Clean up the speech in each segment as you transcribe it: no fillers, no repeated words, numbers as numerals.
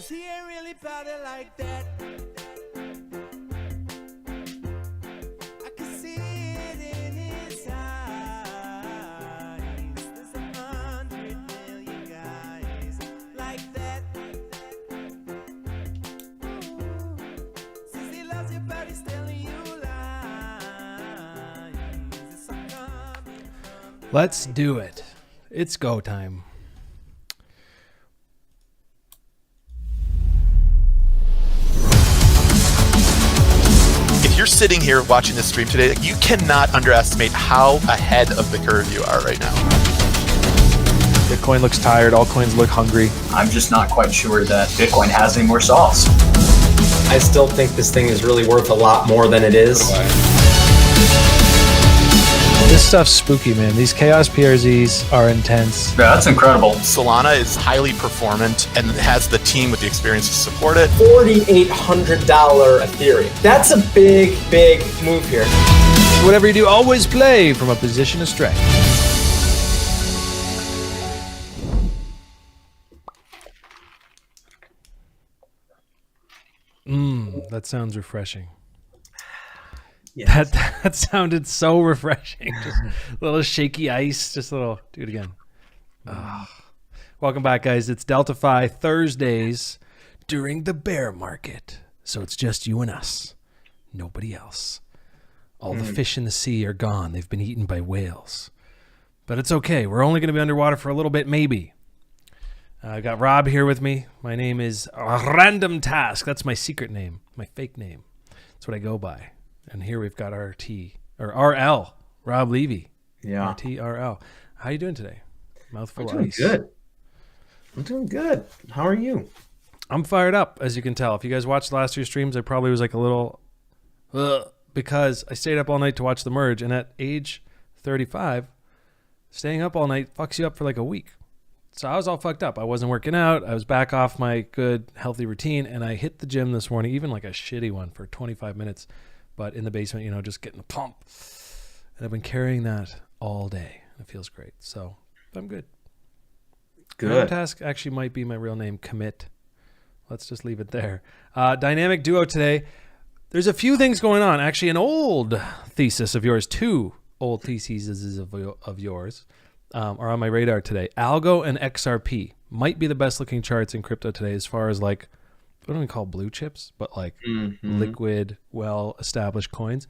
She ain't really about it like that. I can see it in his eyes. There's 100 million guys like that. Says he loves you, but he's telling you lies. It's all coming from the Let's do it. It's go time. If you're sitting here watching this stream today, you cannot underestimate how ahead of the curve you are right now. Bitcoin looks tired. All coins look hungry. I'm just not quite sure that Bitcoin has any more sauce. I still think this thing is really worth a lot more than it is. This stuff's spooky, man. These chaos PRZs are intense. Yeah, that's incredible. Solana is highly performant and has the team with the experience to support it. $4,800 Ethereum. That's a big, big move here. Whatever you do, always play from a position of strength. That sounds refreshing. Yes. That sounded so refreshing. Just a little shaky ice. Just a little. Do it again. Welcome back, guys. It's DeltaFi Thursdays during the bear market. So it's just you and us. Nobody else. All the fish in the sea are gone. They've been eaten by whales. But it's okay. We're only going to be underwater for a little bit, maybe. I got Rob here with me. My name is Random Task. That's my secret name, my fake name. That's what I go by. And here we've got RL, Rob Levy. Yeah. RTRL. How you doing today? Mouthful I'm of ice. doing good. I'm doing good. How are you? I'm fired up, as you can tell. If you guys watched the last few streams, I probably was like a little, because I stayed up all night to watch the merge. And at age 35, staying up all night fucks you up for like a week. So I was all fucked up. I wasn't working out. I was back off my good, healthy routine. And I hit the gym this morning, even like a shitty one for 25 minutes. But in the basement, just getting a pump. And I've been carrying that all day. It feels great. So I'm good. Good. Task actually might be my real name, Commit. Let's just leave it there. Dynamic duo today. There's a few things going on. Actually, an old thesis of yours, two old theses of yours are on my radar today. ALGO and XRP might be the best looking charts in crypto today as far as like, what do we call blue chips? But like liquid, well-established coins.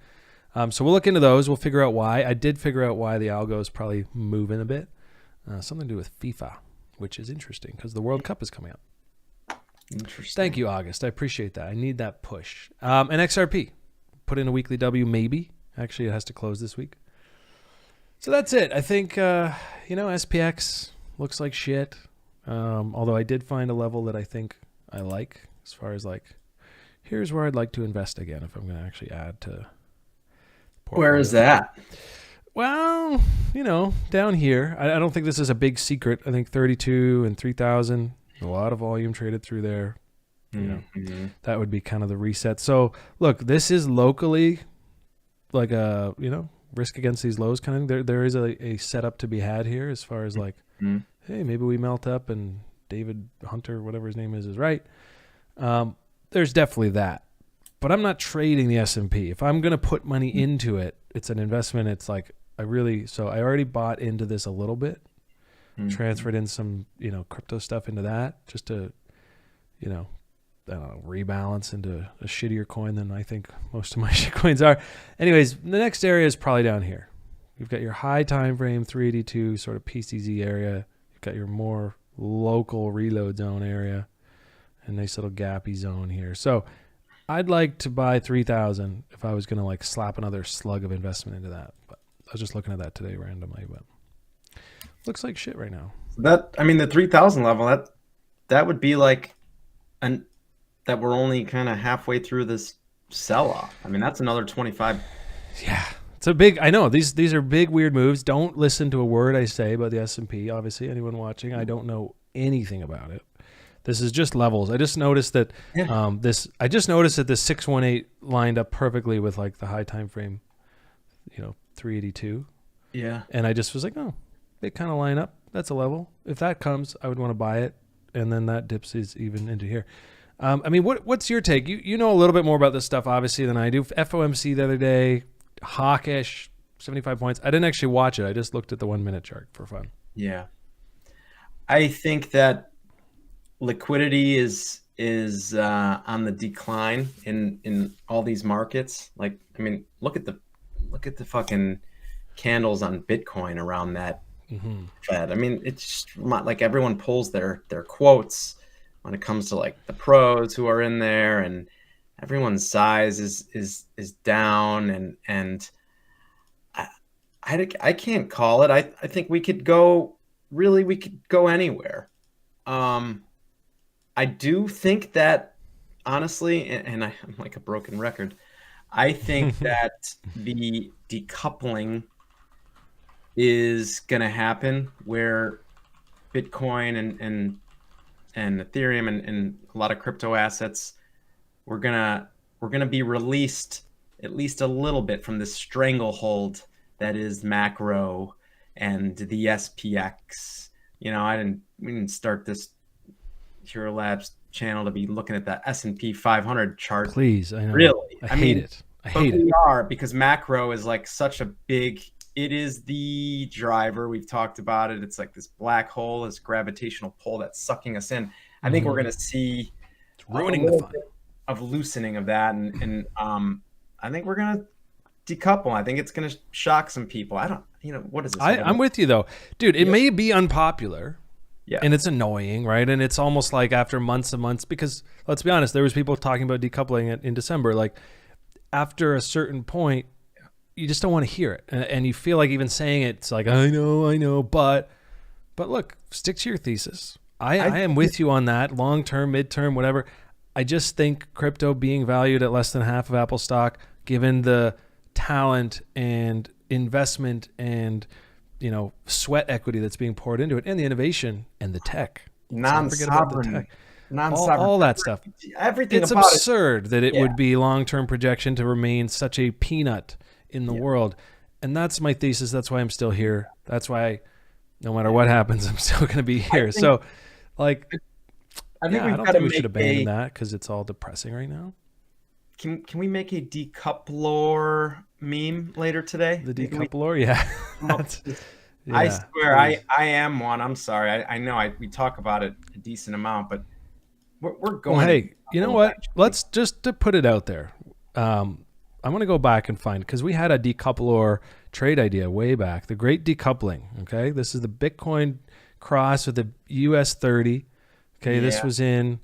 So we'll look into those. We'll figure out why. I did figure out why the algo is probably moving a bit. Something to do with FIFA, which is interesting because the World Cup is coming up. Interesting. Thank you, August. I appreciate that. I need that push. And XRP. Put in a weekly W, maybe. Actually, it has to close this week. So that's it. I think, SPX looks like shit. Although I did find a level that I think I like. As far as like, here's where I'd like to invest again if I'm going to actually add to. Where is that? Well, down here. I don't think this is a big secret. I think 32 and 3,000, a lot of volume traded through there. That would be kind of the reset. So look, this is locally like a, risk against these lows kind of thing. There is a setup to be had here as far as like, hey, maybe we melt up and David Hunter, whatever his name is right. There's definitely that, but I'm not trading the S&P. If I'm going to put money into it, it's an investment. It's like, I already bought into this a little bit, transferred in some, crypto stuff into that just to, I don't know, rebalance into a shittier coin than I think most of my shit coins are. Anyways, the next area is probably down here. You've got your high time frame, 382 sort of PCZ area. You've got your more local reload zone area. A nice little gappy zone here. So I'd like to buy 3,000 if I was going to like slap another slug of investment into that. But I was just looking at that today randomly, but looks like shit right now. The 3,000 level, that would be like that we're only kind of halfway through this sell-off. That's another 25. Yeah. It's a big, I know these are big, weird moves. Don't listen to a word I say about the S&P. Obviously, anyone watching, I don't know anything about it. This is just levels. I just noticed that this 618 lined up perfectly with like the high time frame, 382. Yeah. And I just was like, oh, they kind of line up. That's a level. If that comes, I would want to buy it and then that dips is even into here. I mean, what's your take? You know a little bit more about this stuff, obviously, than I do. FOMC the other day, hawkish, 75 points. I didn't actually watch it. I just looked at the 1 minute chart for fun. Yeah. I think that liquidity is on the decline in all these markets. Like, I mean, look at the fucking candles on Bitcoin around that Fed. I mean, it's just like everyone pulls their quotes when it comes to like the pros who are in there, and everyone's size is down, and I can't call it. I think we could go anywhere. I do think that, honestly, and I'm like a broken record, I think that the decoupling is going to happen where Bitcoin and Ethereum and a lot of crypto assets, we're gonna be released at least a little bit from this stranglehold that is macro and the SPX. You know, we didn't start this Hxro Labs channel to be looking at that S&P 500 chart. Please, I know. Really, I hate it. I hate it. We are, because macro is like such a big. It is the driver. We've talked about it. It's like this black hole, this gravitational pull that's sucking us in. I think we're going to see It's ruining the fun. of loosening of that, and I think we're going to decouple. I think it's going to shock some people. I don't, what is this? I'm with you though, dude. It may be unpopular. Yeah. And it's annoying, right? And it's almost like after months and months, because let's be honest, there was people talking about decoupling it in December. Like after a certain point, you just don't want to hear it. And you feel like even saying it, it's like, I know, but look, stick to your thesis. I am with you on that, long-term, mid-term, whatever. I just think crypto being valued at less than half of Apple stock, given the talent and investment and sweat equity that's being poured into it, and the innovation and the tech. Non-sovereign, all that stuff. Everything it's about absurd that it would be long-term projection to remain such a peanut in the world. And that's my thesis. That's why I'm still here. That's why no matter what happens, I'm still going to be here. So like, I don't think we should abandon that because it's all depressing right now. Can we make a decoupler meme later today? The decoupler, yeah. I swear, I am one. I'm sorry. I know we talk about it a decent amount, but we're going. Well, hey, you know what? Let's just to put it out there. I'm going to go back and find, because we had a decoupler trade idea way back. The great decoupling. Okay, this is the Bitcoin cross with the US 30. Okay, this was in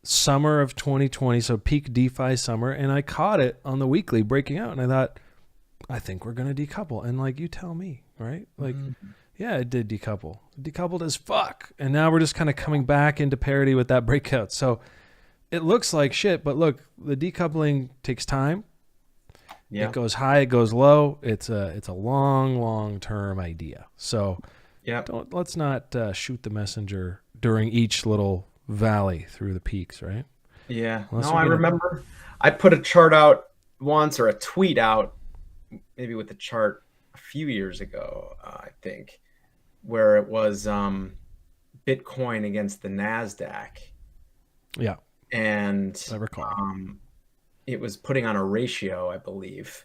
summer of 2020, so peak DeFi summer, and I caught it on the weekly breaking out, and I thought, I think we're going to decouple. And like, you tell me, right? Like, yeah, it did decouple. It decoupled as fuck. And now we're just kind of coming back into parity with that breakout. So it looks like shit, but look, the decoupling takes time. Yeah. It goes high, it goes low. It's a long-term idea. So let's not shoot the messenger during each little valley through the peaks, right? Yeah. I remember I put a chart out once, or a tweet out, maybe with the chart a few years ago, I think, where it was Bitcoin against the NASDAQ. Yeah. And I recall. It was putting on a ratio, I believe.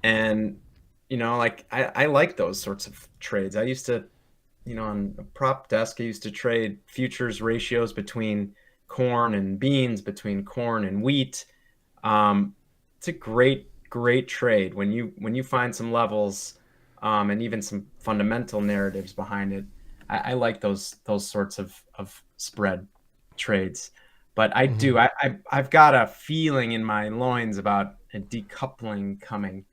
And, I like those sorts of trades. I used to, on a prop desk, I used to trade futures ratios between corn and beans, between corn and wheat. It's a great trade when you find some levels and even some fundamental narratives behind it. I like those sorts of spread trades. But I do. I've got a feeling in my loins about a decoupling coming.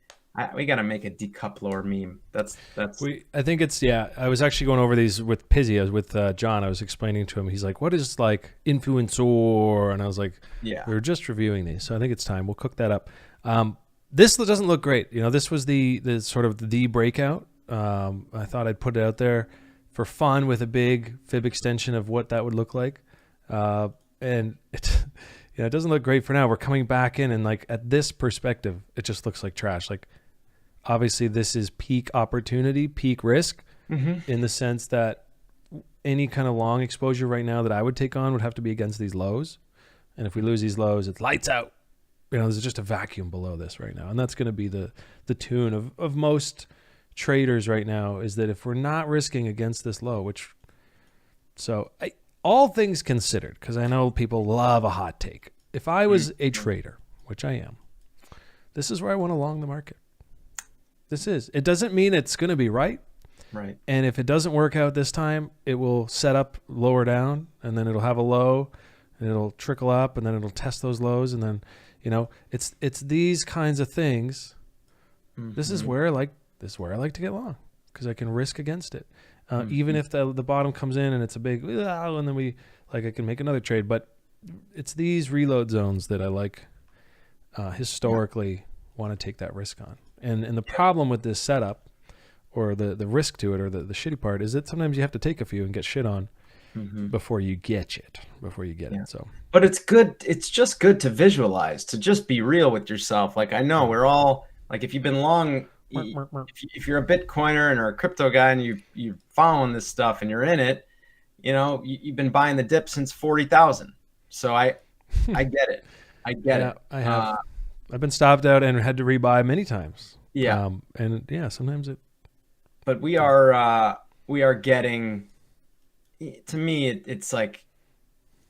We got to make a decoupler meme. I think it's I was actually going over these with Pizzy. I was with John. I was explaining to him. He's like, "What is like influencer?" And I was like, "Yeah, we were just reviewing these." So I think it's time. We'll cook that up. This doesn't look great. This was the sort of the breakout. I thought I'd put it out there for fun with a big fib extension of what that would look like. And it doesn't look great for now. We're coming back in, and like at this perspective, it just looks like trash. Like obviously this is peak opportunity, peak risk, in the sense that any kind of long exposure right now that I would take on would have to be against these lows. And if we lose these lows, it's lights out. There's just a vacuum below this right now. And that's going to be the tune of most traders right now, is that if we're not risking against this low, all things considered, because I know people love a hot take. If I was a trader, which I am, this is where I want to long the market. This is. It doesn't mean it's going to be right. Right. And if it doesn't work out this time, it will set up lower down, and then it'll have a low, and it'll trickle up, and then it'll test those lows, and then, it's these kinds of things. Mm-hmm. This is where I like to get long, because I can risk against it. Even if the bottom comes in and it's a big, and then I can make another trade. But it's these reload zones that I like historically want to take that risk on. And the problem with this setup, or the risk to it, or the shitty part, is that sometimes you have to take a few and get shit on before you get it. So, but it's good. It's just good to visualize, to just be real with yourself. Like, I know we're all like, if you've been long, if you're a Bitcoiner and or a crypto guy and you're following this stuff and you're in it, you've been buying the dip since 40,000. So I get it. I get it. I have. I've been stopped out and had to rebuy many times. Yeah. Sometimes it. But we are getting, to me, it's like,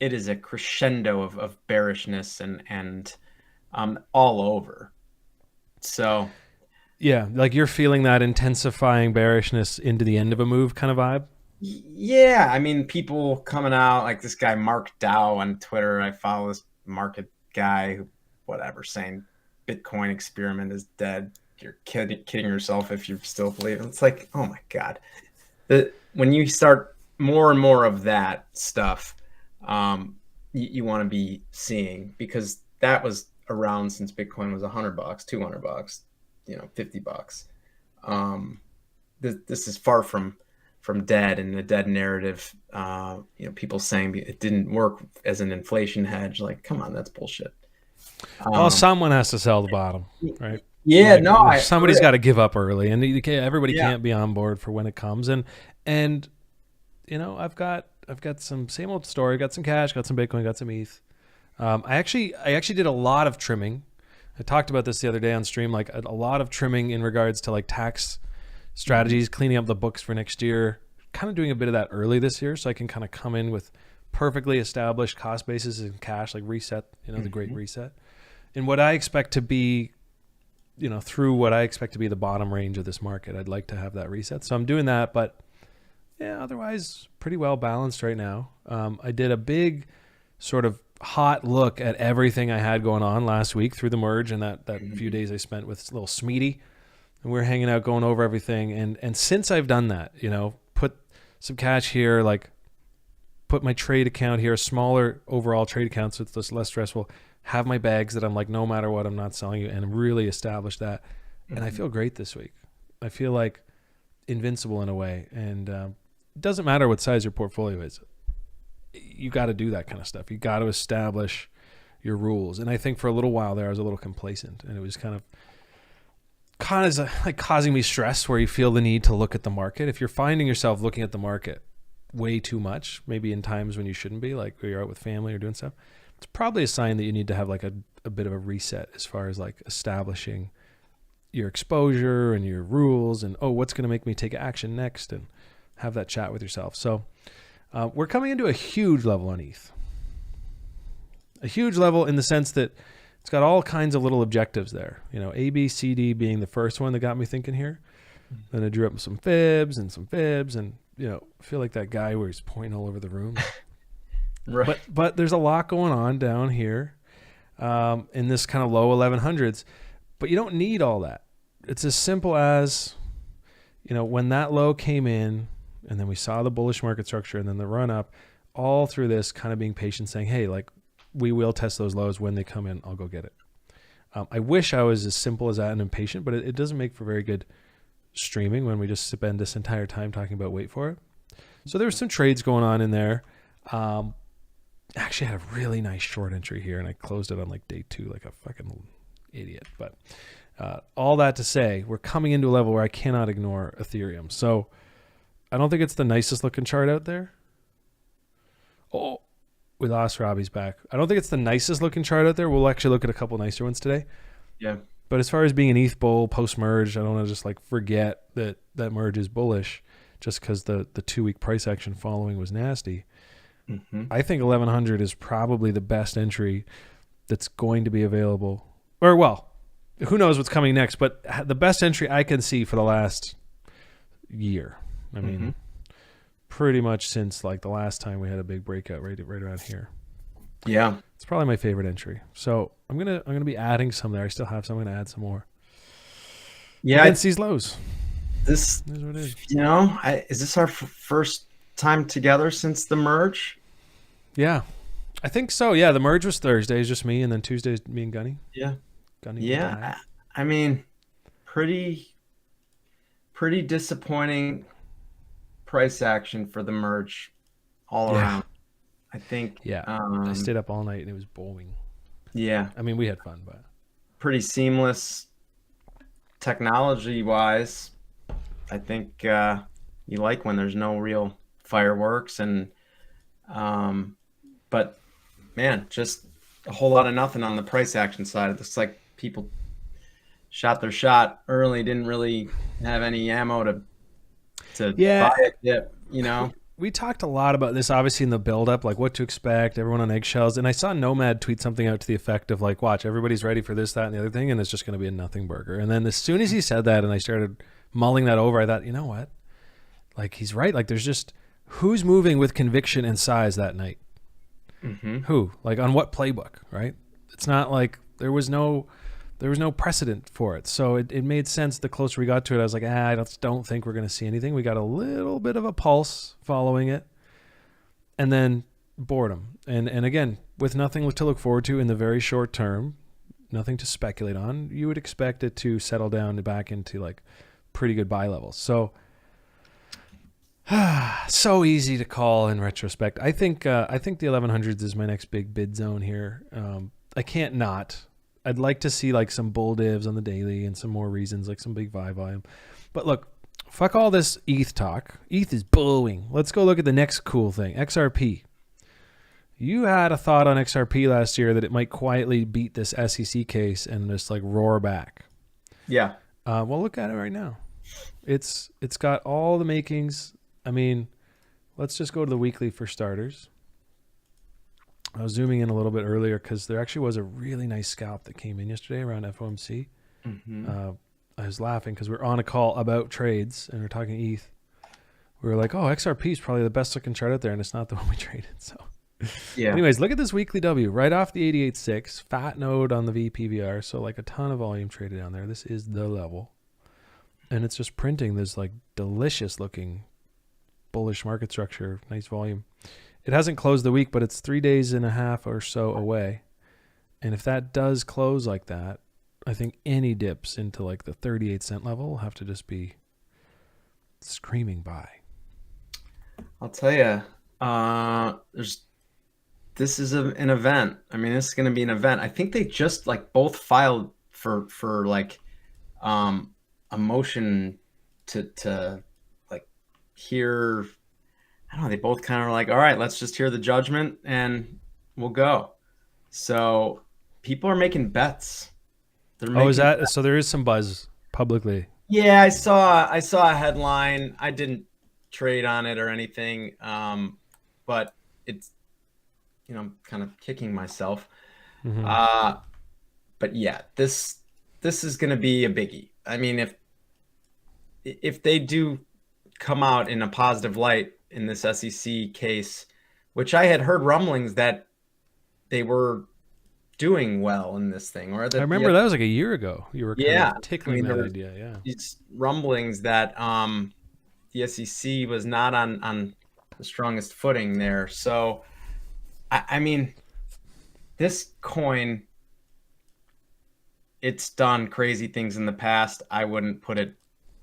it is a crescendo of bearishness and all over. So. Yeah, like you're feeling that intensifying bearishness into the end of a move kind of vibe? Yeah, I mean, people coming out, like this guy Mark Dow on Twitter. I follow this market guy who, saying Bitcoin experiment is dead. You're kidding yourself if you still believe it. It's like, oh my God. When you start more and more of that stuff, you want to be seeing, because that was around since Bitcoin was $100, $200. $50. This is far from dead, and the dead narrative. People saying it didn't work as an inflation hedge. Like, come on, that's bullshit. Well, someone has to sell the bottom, right? Yeah, somebody's got to give up early, and everybody can't be on board for when it comes. And I've got some same old story. Got some cash, got some Bitcoin, got some ETH. I actually did a lot of trimming. I talked about this the other day on stream, like a lot of trimming in regards to like tax strategies, cleaning up the books for next year, kind of doing a bit of that early this year, so I can kind of come in with perfectly established cost bases in cash, like reset, the great reset. And what I expect to be, through what I expect to be the bottom range of this market, I'd like to have that reset. So I'm doing that, but yeah, otherwise pretty well balanced right now. I did a big sort of hot look at everything I had going on last week through the merge and that few days I spent with little Smeety, and we were hanging out, going over everything. And since I've done that, put some cash here, like put my trade account here, a smaller overall trade account, so it's just less stressful, have my bags that I'm like, no matter what, I'm not selling you, and really establish that. And I feel great this week. I feel like invincible in a way. And it doesn't matter what size your portfolio is. You got to do that kind of stuff. You got to establish your rules. And I think for a little while there, I was a little complacent, and it was kind of like causing me stress, where you feel the need to look at the market. If you're finding yourself looking at the market way too much, maybe in times when you shouldn't be, like where you're out with family or doing stuff, it's probably a sign that you need to have like a bit of a reset as far as like establishing your exposure and your rules, and what's going to make me take action next, and have that chat with yourself. So we're coming into a huge level on ETH. A huge level in the sense that it's got all kinds of little objectives there. A, B, C, D being the first one that got me thinking here. Then I drew up some fibs, and I feel like that guy where he's pointing all over the room. Right. But there's a lot going on down here in this kind of low 1100s. But you don't need all that. It's as simple as, when that low came in, and then we saw the bullish market structure, and then the run up, all through this kind of being patient, saying, hey, like, we will test those lows when they come in. I'll go get it. I wish I was as simple as that and impatient, but it doesn't make for very good streaming when we just spend this entire time talking about wait for it. So there were some trades going on in there. Actually had a really nice short entry here, and I closed it on like day 2 like a fucking idiot. But all that to say, we're coming into a level where I cannot ignore Ethereum. So I don't think it's the nicest looking chart out there. Oh, we lost Robbie's back. I don't think it's the nicest looking chart out there. We'll actually look at a couple nicer ones today. Yeah. But as far as being an ETH bull post-merge, I don't want to just like forget that merge is bullish just because the 2-week price action following was nasty. Mm-hmm. I think 1100 is probably the best entry that's going to be available. Or, well, who knows what's coming next, but the best entry I can see for the last year. I mean, pretty much since like the last time we had a big breakout right around here. Yeah. It's probably my favorite entry. So I'm gonna be adding some there. I still have some. I'm gonna add some more. Yeah. Against these lows. This, It is what it is. you know, is this our first time together since the merge? Yeah, I think so. Yeah, the merge was Thursday. It's just me, and then Tuesday's me and Gunny. Yeah. Gunny. Yeah. I mean, pretty disappointing price action for the merge all Yeah. around. I think. Yeah. I stayed up all night and it was bowling. Yeah. I mean, we had fun, but Pretty seamless technology wise. I think you like when there's no real fireworks and but man, just a whole lot of nothing on the price action side. It looks like people shot their shot early, didn't really have any ammo to Yeah. buy it yet, you know. we talked a lot about this, obviously, in the build-up, like what to expect, everyone on eggshells. And I saw Nomad tweet something out to the effect of like, watch, everybody's ready for this, that, and the other thing, and it's just going to be a nothing burger. And then as soon as he said that and I started mulling that over, I thought, you know what? Like, he's right. Like, there's just, who's moving with conviction and size that night? Mm-hmm. Who? Like, on what playbook, right? It's not like there was no precedent for it. So it made sense the closer we got to it. I was like, I don't think we're going to see anything. We got a little bit of a pulse following it. And then boredom. And again, with nothing to look forward to in the very short term, nothing to speculate on, you would expect it to settle down back into like pretty good buy levels. So so easy to call in retrospect. I think the 1100s is my next big bid zone here. I can't not. I'd like to see like some bull divs on the daily and some more reasons, like some big buy volume. But look, fuck all this ETH talk. ETH is blowing. Let's go look at the next cool thing, XRP. You had a thought on XRP last year that it might quietly beat this SEC case and just like roar back. Yeah. Well, look at it right now. It's got all the makings. I mean, let's just go to the weekly for starters. I was zooming in a little bit earlier because there actually was a really nice scalp that came in yesterday around FOMC. Mm-hmm. I was laughing because we're on a call about trades and we're talking ETH. We were like, oh, XRP is probably the best looking chart out there, and it's not the one we traded. So, Yeah. anyways, look at this weekly W right off the 88.6, fat node on the VPVR. So, like a ton of volume traded down there. This is the level. And it's just printing this like delicious looking bullish market structure, nice volume. It hasn't closed the week, but it's 3.5 days or so away. And if that does close like that, I think any dips into like the 38-cent level will have to just be screaming buy. I'll tell you, this is an event. I mean, this is going to be an event. I think they just like both filed for like a motion to like hear. I don't know. They both kind of are like, all right, let's just hear the judgment and we'll go. So people are making bets. Is that so? There is some buzz publicly. Yeah, I saw a headline. I didn't trade on it or anything, but it's, you know, kind of kicking myself. Mm-hmm. But yeah, this is going to be a biggie. I mean, if they do come out in a positive light in this SEC case, which I had heard rumblings that they were doing well in this thing, or that I remember that was like a year ago. You were kind of tickling that idea, yeah. These rumblings that the SEC was not on the strongest footing there. So, I mean, this coin, it's done crazy things in the past. I wouldn't put it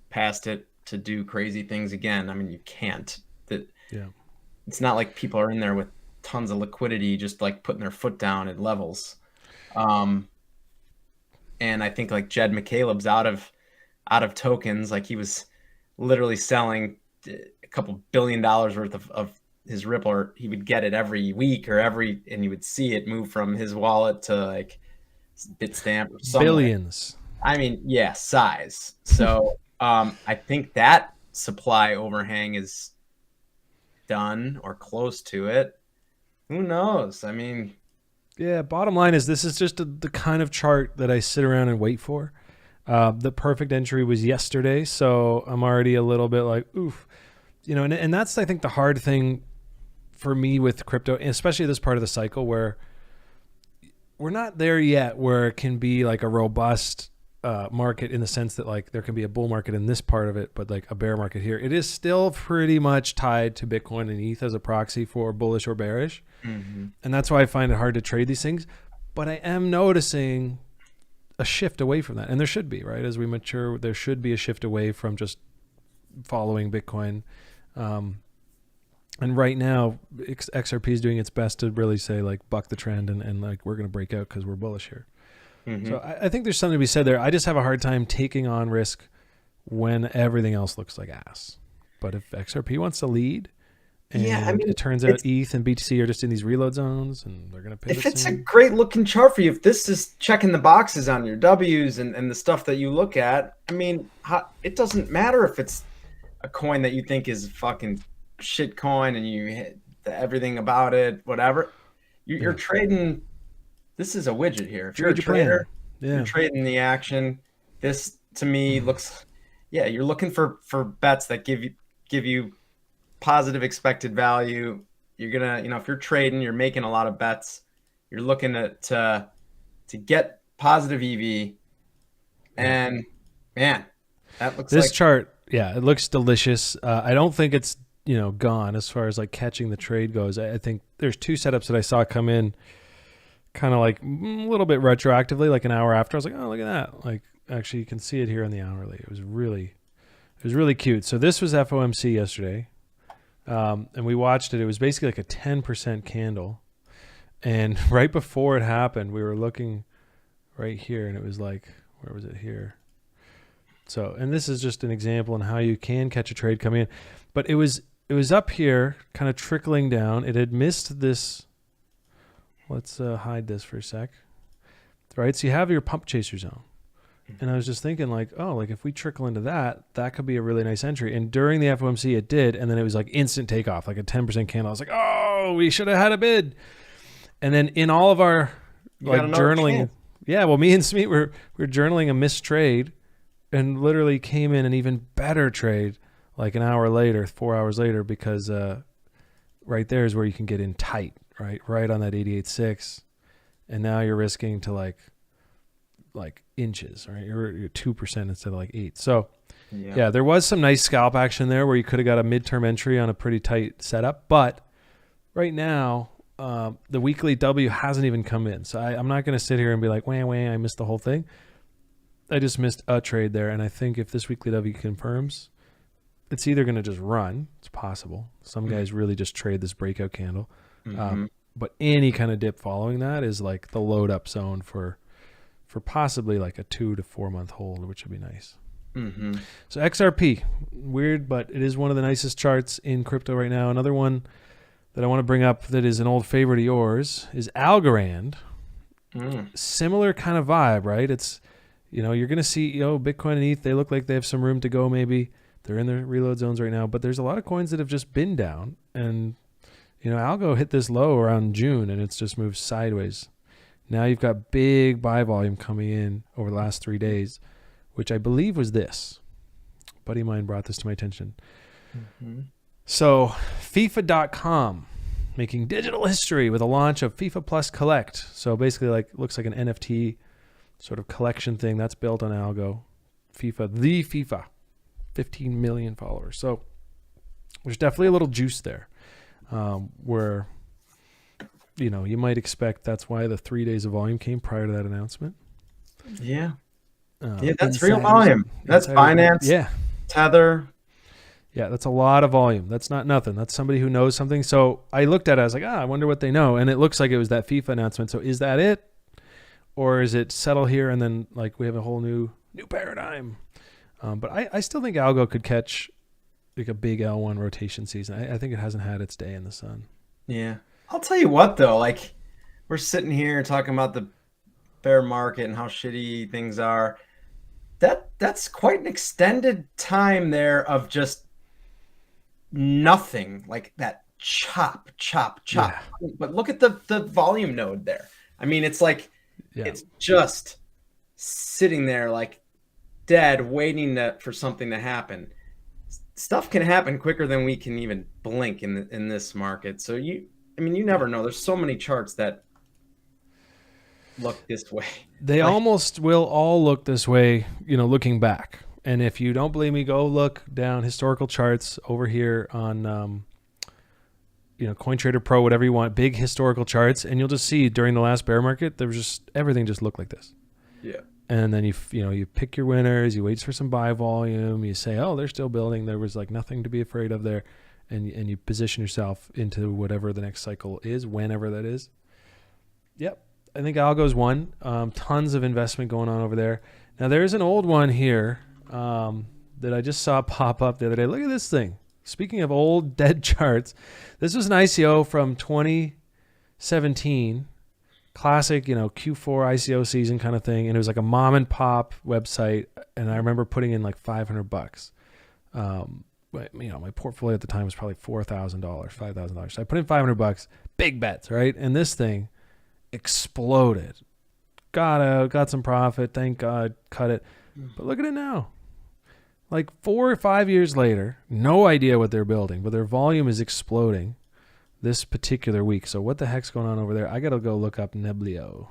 past it to do crazy things again. I mean, you can't. It's not like people are in there with tons of liquidity, just like putting their foot down at levels. And I think like Jed McCaleb's out of tokens. Like he was literally selling a couple $1 billion worth of his Ripple, or he would get it every week and you would see it move from his wallet to like Bitstamp or somewhere. Billions. I mean, yeah, size. So I think that supply overhang is done or close to it. Who knows? I mean, Yeah, bottom line is this is just the kind of chart that I sit around and wait for. The perfect entry was yesterday, so I'm already a little bit like, oof. And that's, I think, the hard thing for me with crypto, especially this part of the cycle where we're not there yet where it can be like a robust market in the sense that like there can be a bull market in this part of it, but like a bear market here. It is still pretty much tied to Bitcoin and ETH as a proxy for bullish or bearish. Mm-hmm. And that's why I find it hard to trade these things. But I am noticing a shift away from that. And there should be, right? As we mature, there should be a shift away from just following Bitcoin. And right now, XRP is doing its best to really say, like, buck the trend and like, we're going to break out because we're bullish here. Mm-hmm. So I think there's something to be said there. I just have a hard time taking on risk when everything else looks like ass. But if XRP wants to lead, and it turns out ETH and BTC are just in these reload zones and they're going to pivot. If it's a great looking chart for you, if this is checking the boxes on your W's and the stuff that you look at, I mean, it doesn't matter if it's a coin that you think is fucking shit coin and you hit everything about it, whatever. You're trading. This is a widget here. If you're a trader, you're trading the action. This to me looks, you're looking for bets that give you positive expected value. You're gonna, if you're trading, you're making a lot of bets. You're looking to get positive EV. And man, that looks this chart. Yeah, it looks delicious. I don't think it's gone as far as like catching the trade goes. I think there's two setups that I saw come in, kind of like a little bit retroactively, like an hour after. I was like, oh, look at that! Like actually, you can see it here in the hourly. It was really cute. So this was FOMC yesterday. And we watched it. It was basically like a 10% candle. And right before it happened, we were looking right here and it was like, where was it here? So, and this is just an example on how you can catch a trade coming in. But it was up here kind of trickling down. It had missed this. Let's hide this for a sec. Right. So you have your pump chaser zone. And I was just thinking like, oh, like if we trickle into that could be a really nice entry. And during the FOMC, it did. And then it was like instant takeoff, like a 10% candle. I was like, oh, we should have had a bid. And then in all of our journaling, me and Smeet were journaling a missed trade and literally came in an even better trade like an hour later, 4 hours later, because right there is where you can get in tight, right on that 88.6. And now you're risking to like inches, right? You're 2% instead of like 8. So yeah, there was some nice scalp action there where you could have got a midterm entry on a pretty tight setup. But right now, the weekly W hasn't even come in. So I'm not going to sit here and be like, wah, I missed the whole thing. I just missed a trade there. And I think if this weekly W confirms, it's either going to just run. It's possible. Some guys really just trade this breakout candle. But any kind of dip following that is like the load up zone for possibly like a 2 to 4 month hold, which would be nice. So XRP, weird, but it is one of the nicest charts in crypto right now. Another one that I want to bring up that is an old favorite of yours is Algorand. Similar kind of vibe, right? It's, you're going to see, Bitcoin and ETH, they look like they have some room to go maybe. They're in their reload zones right now, but there's a lot of coins that have just been down. And, ALGO hit this low around June and it's just moved sideways. Now you've got big buy volume coming in over the last 3 days, which I believe was this. A buddy of mine brought this to my attention. So FIFA.com making digital history with a launch of FIFA Plus Collect. So basically looks like an NFT sort of collection thing that's built on Algo. FIFA, 15 million followers. So there's definitely a little juice there where... you might expect that's why the 3 days of volume came prior to that announcement. Yeah, that's real volume. That's Binance. Yeah, Tether. Yeah, that's a lot of volume. That's not nothing. That's somebody who knows something. So I looked at it. I was like, I wonder what they know. And it looks like it was that FIFA announcement. So is that it, or is it settle here and then like we have a whole new paradigm? But I still think Algo could catch like a big L1 rotation season. I think it hasn't had its day in the sun. Yeah. I'll tell you what though, like we're sitting here talking about the bear market and how shitty things are. That's quite an extended time there of just nothing, like that chop. Yeah. But look at the volume node there. I mean, it's like it's just sitting there like dead, waiting for something to happen. Stuff can happen quicker than we can even blink in this market. So you never know. There's so many charts that look this way. They almost will all look this way, looking back. And if you don't believe me, go look down historical charts over here on, CoinTrader Pro, whatever you want, big historical charts, and you'll just see during the last bear market, there was just everything just looked like this. Yeah. And then you pick your winners, you wait for some buy volume, you say, oh, they're still building. There was like nothing to be afraid of there, and you position yourself into whatever the next cycle is, whenever that is. Yep. I think ALGO's one. Tons of investment going on over there. Now there's an old one here that I just saw pop up the other day. Look at this thing. Speaking of old dead charts, this was an ICO from 2017, classic, Q4 ICO season kind of thing, and it was like a mom and pop website. And I remember putting in like $500. My portfolio at the time was probably $4,000, $5,000. So I put in $500, big bets, right? And this thing exploded. Got some profit, thank God, cut it. But look at it now. Like 4 or 5 years later, no idea what they're building, but their volume is exploding this particular week. So what the heck's going on over there? I got to go look up Neblio.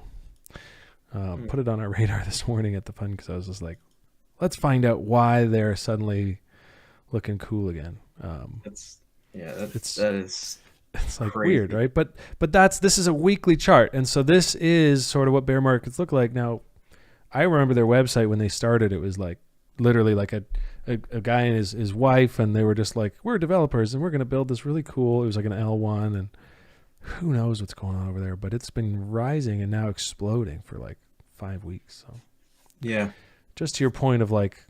Put it on our radar this morning at the fund because I was just like, let's find out why they're suddenly looking cool again. It's like crazy. weird, right? But this is a weekly chart, and so this is sort of what bear markets look like. Now, I remember their website when they started. It was like literally like a guy and his wife, and they were just like, we're developers and we're going to build this really cool. It was like an L1, and who knows what's going on over there, but it's been rising and now exploding for like 5 weeks. So yeah, just to your point of like,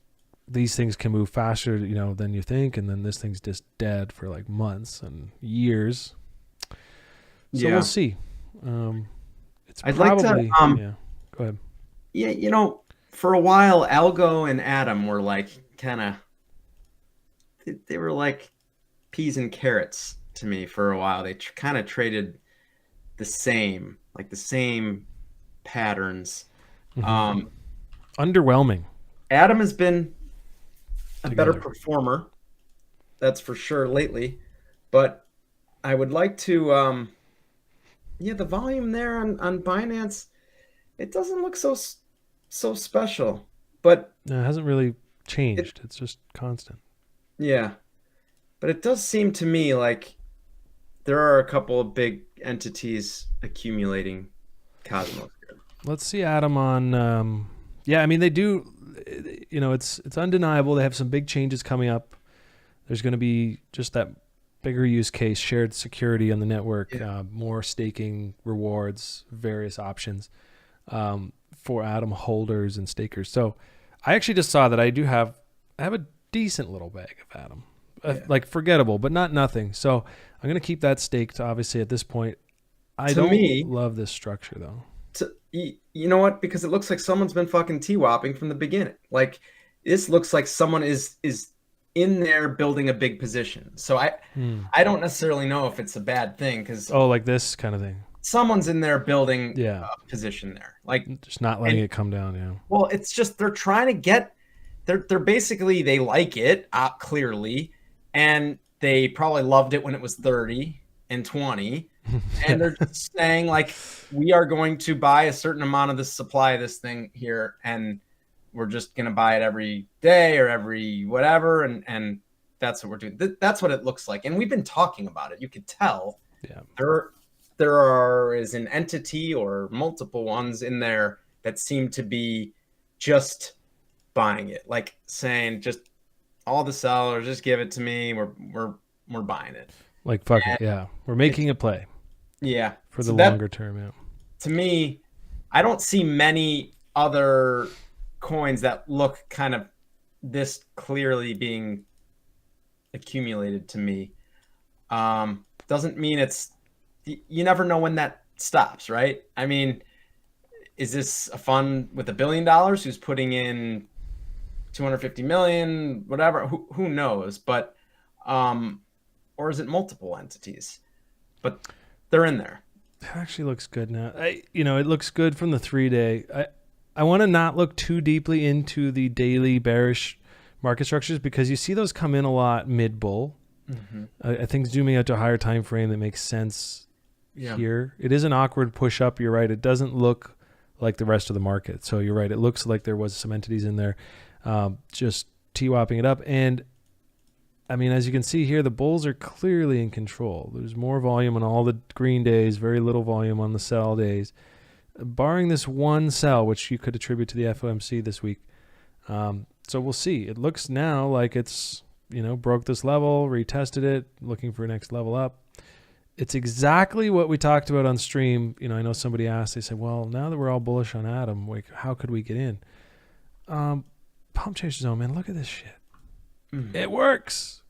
these things can move faster, than you think, and then this thing's just dead for like months and years. So we'll see. I'd like to. Yeah, go ahead. Yeah, for a while, ALGO and Atom were like kind of. They were like peas and carrots to me for a while. They kind of traded the same patterns. Mm-hmm. Underwhelming. Atom has been a better performer, that's for sure, lately. But I would like to, the volume there on Binance, it doesn't look so special. But no, it hasn't really changed. It's just constant. Yeah. But it does seem to me like there are a couple of big entities accumulating Cosmos here. Let's see Atom on... they do... it's undeniable. They have some big changes coming up. There's going to be just that bigger use case, shared security on the network, more staking rewards, various options for Atom holders and stakers. So I actually just saw that I have a decent little bag of Atom, like forgettable, but not nothing. So I'm going to keep that staked. Obviously, at this point, I don't love this structure though. You know what? Because it looks like someone's been fucking T-wopping from the beginning. Like this looks like someone is in there building a big position. So I don't necessarily know if it's a bad thing because like this kind of thing. Someone's in there building a position there, like just not letting it come down. Yeah. Well, it's just they're trying to get. They're basically they like it clearly, and they probably loved it when it was 30 and 20. And they're just saying like, we are going to buy a certain amount of the supply of this thing here, and we're just going to buy it every day or every whatever. And that's what we're doing. That's what it looks like. And we've been talking about it. You could tell there is an entity or multiple ones in there that seem to be just buying it, like saying just all the sellers, just give it to me. We're buying it. Like, fuck it. Yeah. We're making a play. Yeah. For the longer term. Yeah. To me, I don't see many other coins that look kind of this clearly being accumulated to me. Doesn't mean you never know when that stops, right? I mean, is this a fund with $1 billion who's putting in 250 million, whatever? Who knows? But, or is it multiple entities? But they're in there. It actually looks good now. It looks good from the 3-day. I want to not look too deeply into the daily bearish market structures because you see those come in a lot mid-bull. I think zooming out to a higher time frame that makes sense here. It is an awkward push up. You're right. It doesn't look like the rest of the market. So you're right. It looks like there was some entities in there just TWAPing it up. And I mean, as you can see here, the bulls are clearly in control. There's more volume on all the green days, very little volume on the sell days. Barring this one sell, which you could attribute to the FOMC this week. So we'll see. It looks now like it's, broke this level, retested it, looking for next level up. It's exactly what we talked about on stream. I know somebody asked, they said, well, now that we're all bullish on Atom, how could we get in? Pump chaser zone, man, look at this shit. It works.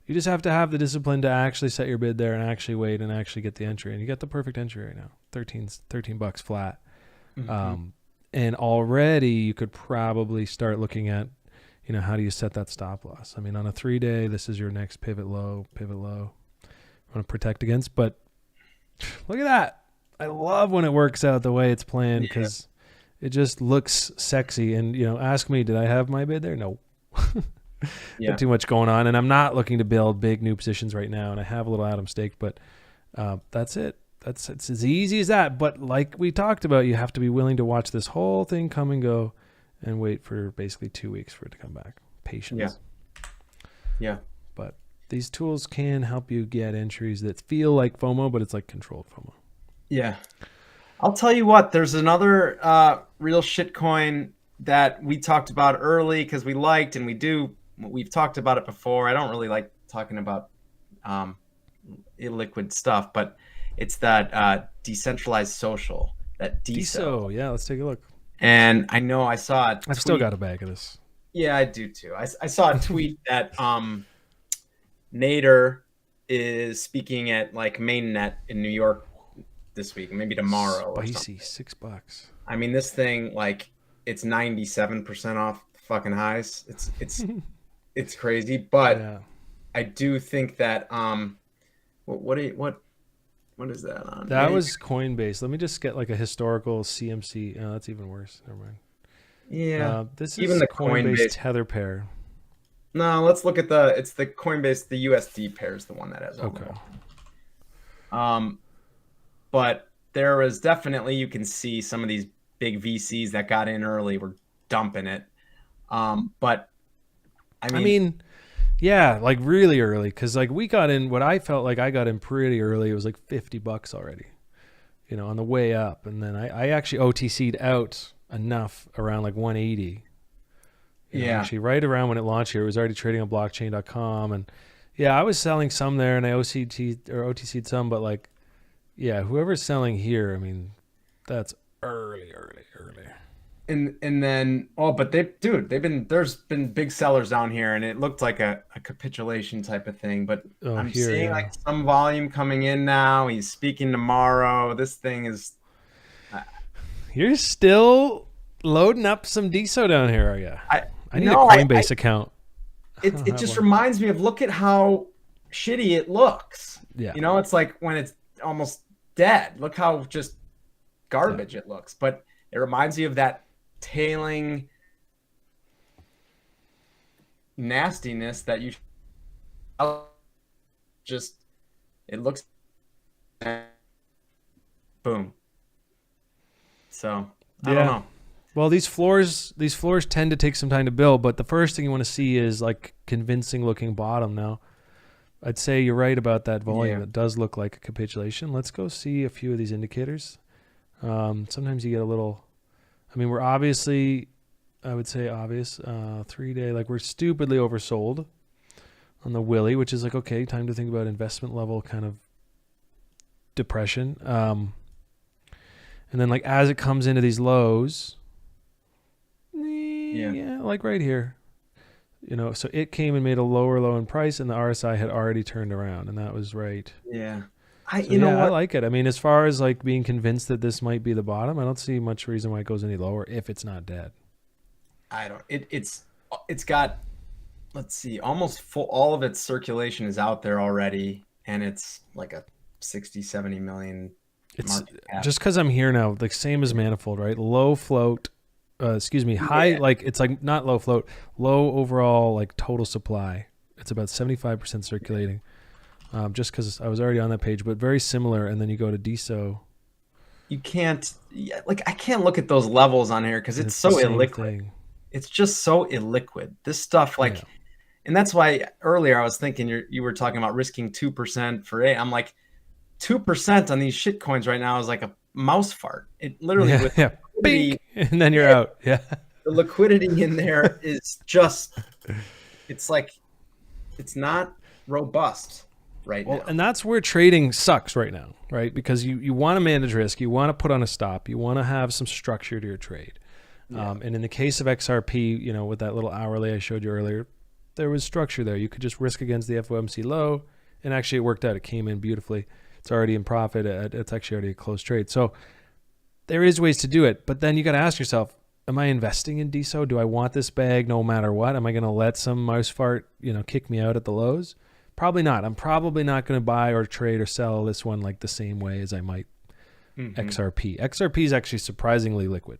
You just have to have the discipline to actually set your bid there and actually wait and actually get the entry. And you get the perfect entry right now, $13 flat. And already you could probably start looking at, how do you set that stop loss? I mean, on a 3-day, this is your next pivot low. Want to protect against, but look at that. I love when it works out the way it's planned because it just looks sexy. And, ask me, did I have my bid there? No. Got too much going on, and I'm not looking to build big new positions right now, and I have a little Atom stake, but that's it. It's as easy as that. But like we talked about, you have to be willing to watch this whole thing come and go and wait for basically 2 weeks for it to come back. Patience. Yeah. But these tools can help you get entries that feel like FOMO, but it's like controlled FOMO. Yeah. I'll tell you what, there's another real shitcoin that we talked about early because we liked, and we've talked about it before. I don't really like talking about illiquid stuff, but it's that decentralized social, that DESO. Yeah, let's take a look. And I know I saw it. I've still got a bag of this. Yeah, I do too. I saw a tweet that Nader is speaking at like Mainnet in New York this week, maybe tomorrow. Spicy, $6. I mean, this thing, like, it's 97% off fucking highs. It's crazy, but I do think that what is that on? That was Coinbase. Let me just get like a historical CMC. That's even worse. Never mind. Yeah, this is even the Coinbase tether pair. No, let's look at it's the Coinbase, the USD pair is the one that has okay. But there is definitely, you can see some of these big VCs that got in early were dumping it. But I mean, yeah, like really early, because like we got in, what I felt like I got in pretty early. It was like $50 already, on the way up, and then I actually OTC'd out enough around like 180. Actually right around when it launched here, it was already trading on blockchain.com, and I was selling some there, and I OTC'd some, but like, whoever's selling here, I mean, that's early. And then but there's been big sellers down here, and it looked like a capitulation type of thing. But I'm seeing like some volume coming in now. He's speaking tomorrow. This thing is. You're still loading up some DESO down here, are you? I need a Coinbase account. It just reminds me of, look at how shitty it looks. Yeah. It's like when it's almost dead. Look how just garbage it looks. But it reminds me of that tailing nastiness that you just, it looks boom. So I don't know. Well, these floors tend to take some time to build, but the first thing you want to see is like convincing looking bottom. Now I'd say you're right about that volume. It does look like a capitulation. Let's go see a few of these indicators. Sometimes you get a little, we're obviously, I would say obvious, 3-day, like we're stupidly oversold on the Willy, which is like, okay, time to think about investment level kind of depression. And then like as it comes into these lows, like right here, So it came and made a lower low in price, and the RSI had already turned around, and that was right. Yeah. So, You know I what? like it. I mean, as far as like being convinced that this might be the bottom, I don't see much reason why it goes any lower if it's not dead. I don't. It's got, let's see, almost full. All of its circulation is out there already, and it's like a 60, 70 million. It's market cap. just because I'm here now, like same as Manifold, right? Low float, high, like it's like not low float, low overall like total supply. It's about 75% circulating. Just because I was already on that page, but very similar. And then you go to DESO. You can't, I can't look at those levels on here because it's so the same illiquid. thing. It's just so illiquid. This stuff, Yeah. and that's why earlier I was thinking you were talking about risking 2% for A. I'm like, 2% on these shit coins right now is like a mouse fart. It literally, with Bing! And then you're out. Yeah. the liquidity in there is just, it's like, it's not robust right now. And that's where trading sucks right now, right? Because you want to manage risk, you want to put on a stop, you want to have some structure to your trade. Yeah. And in the case of XRP, with that little hourly I showed you earlier, there was structure there. You could just risk against the FOMC low, and actually it worked out. It came in beautifully. It's already in profit. It's actually already a closed trade. So there is ways to do it, but then you got to ask yourself, am I investing in DESO? Do I want this bag no matter what? Am I going to let some mouse fart, kick me out at the lows? Probably not. I'm probably not going to buy or trade or sell this one like the same way as I might XRP. XRP is actually surprisingly liquid.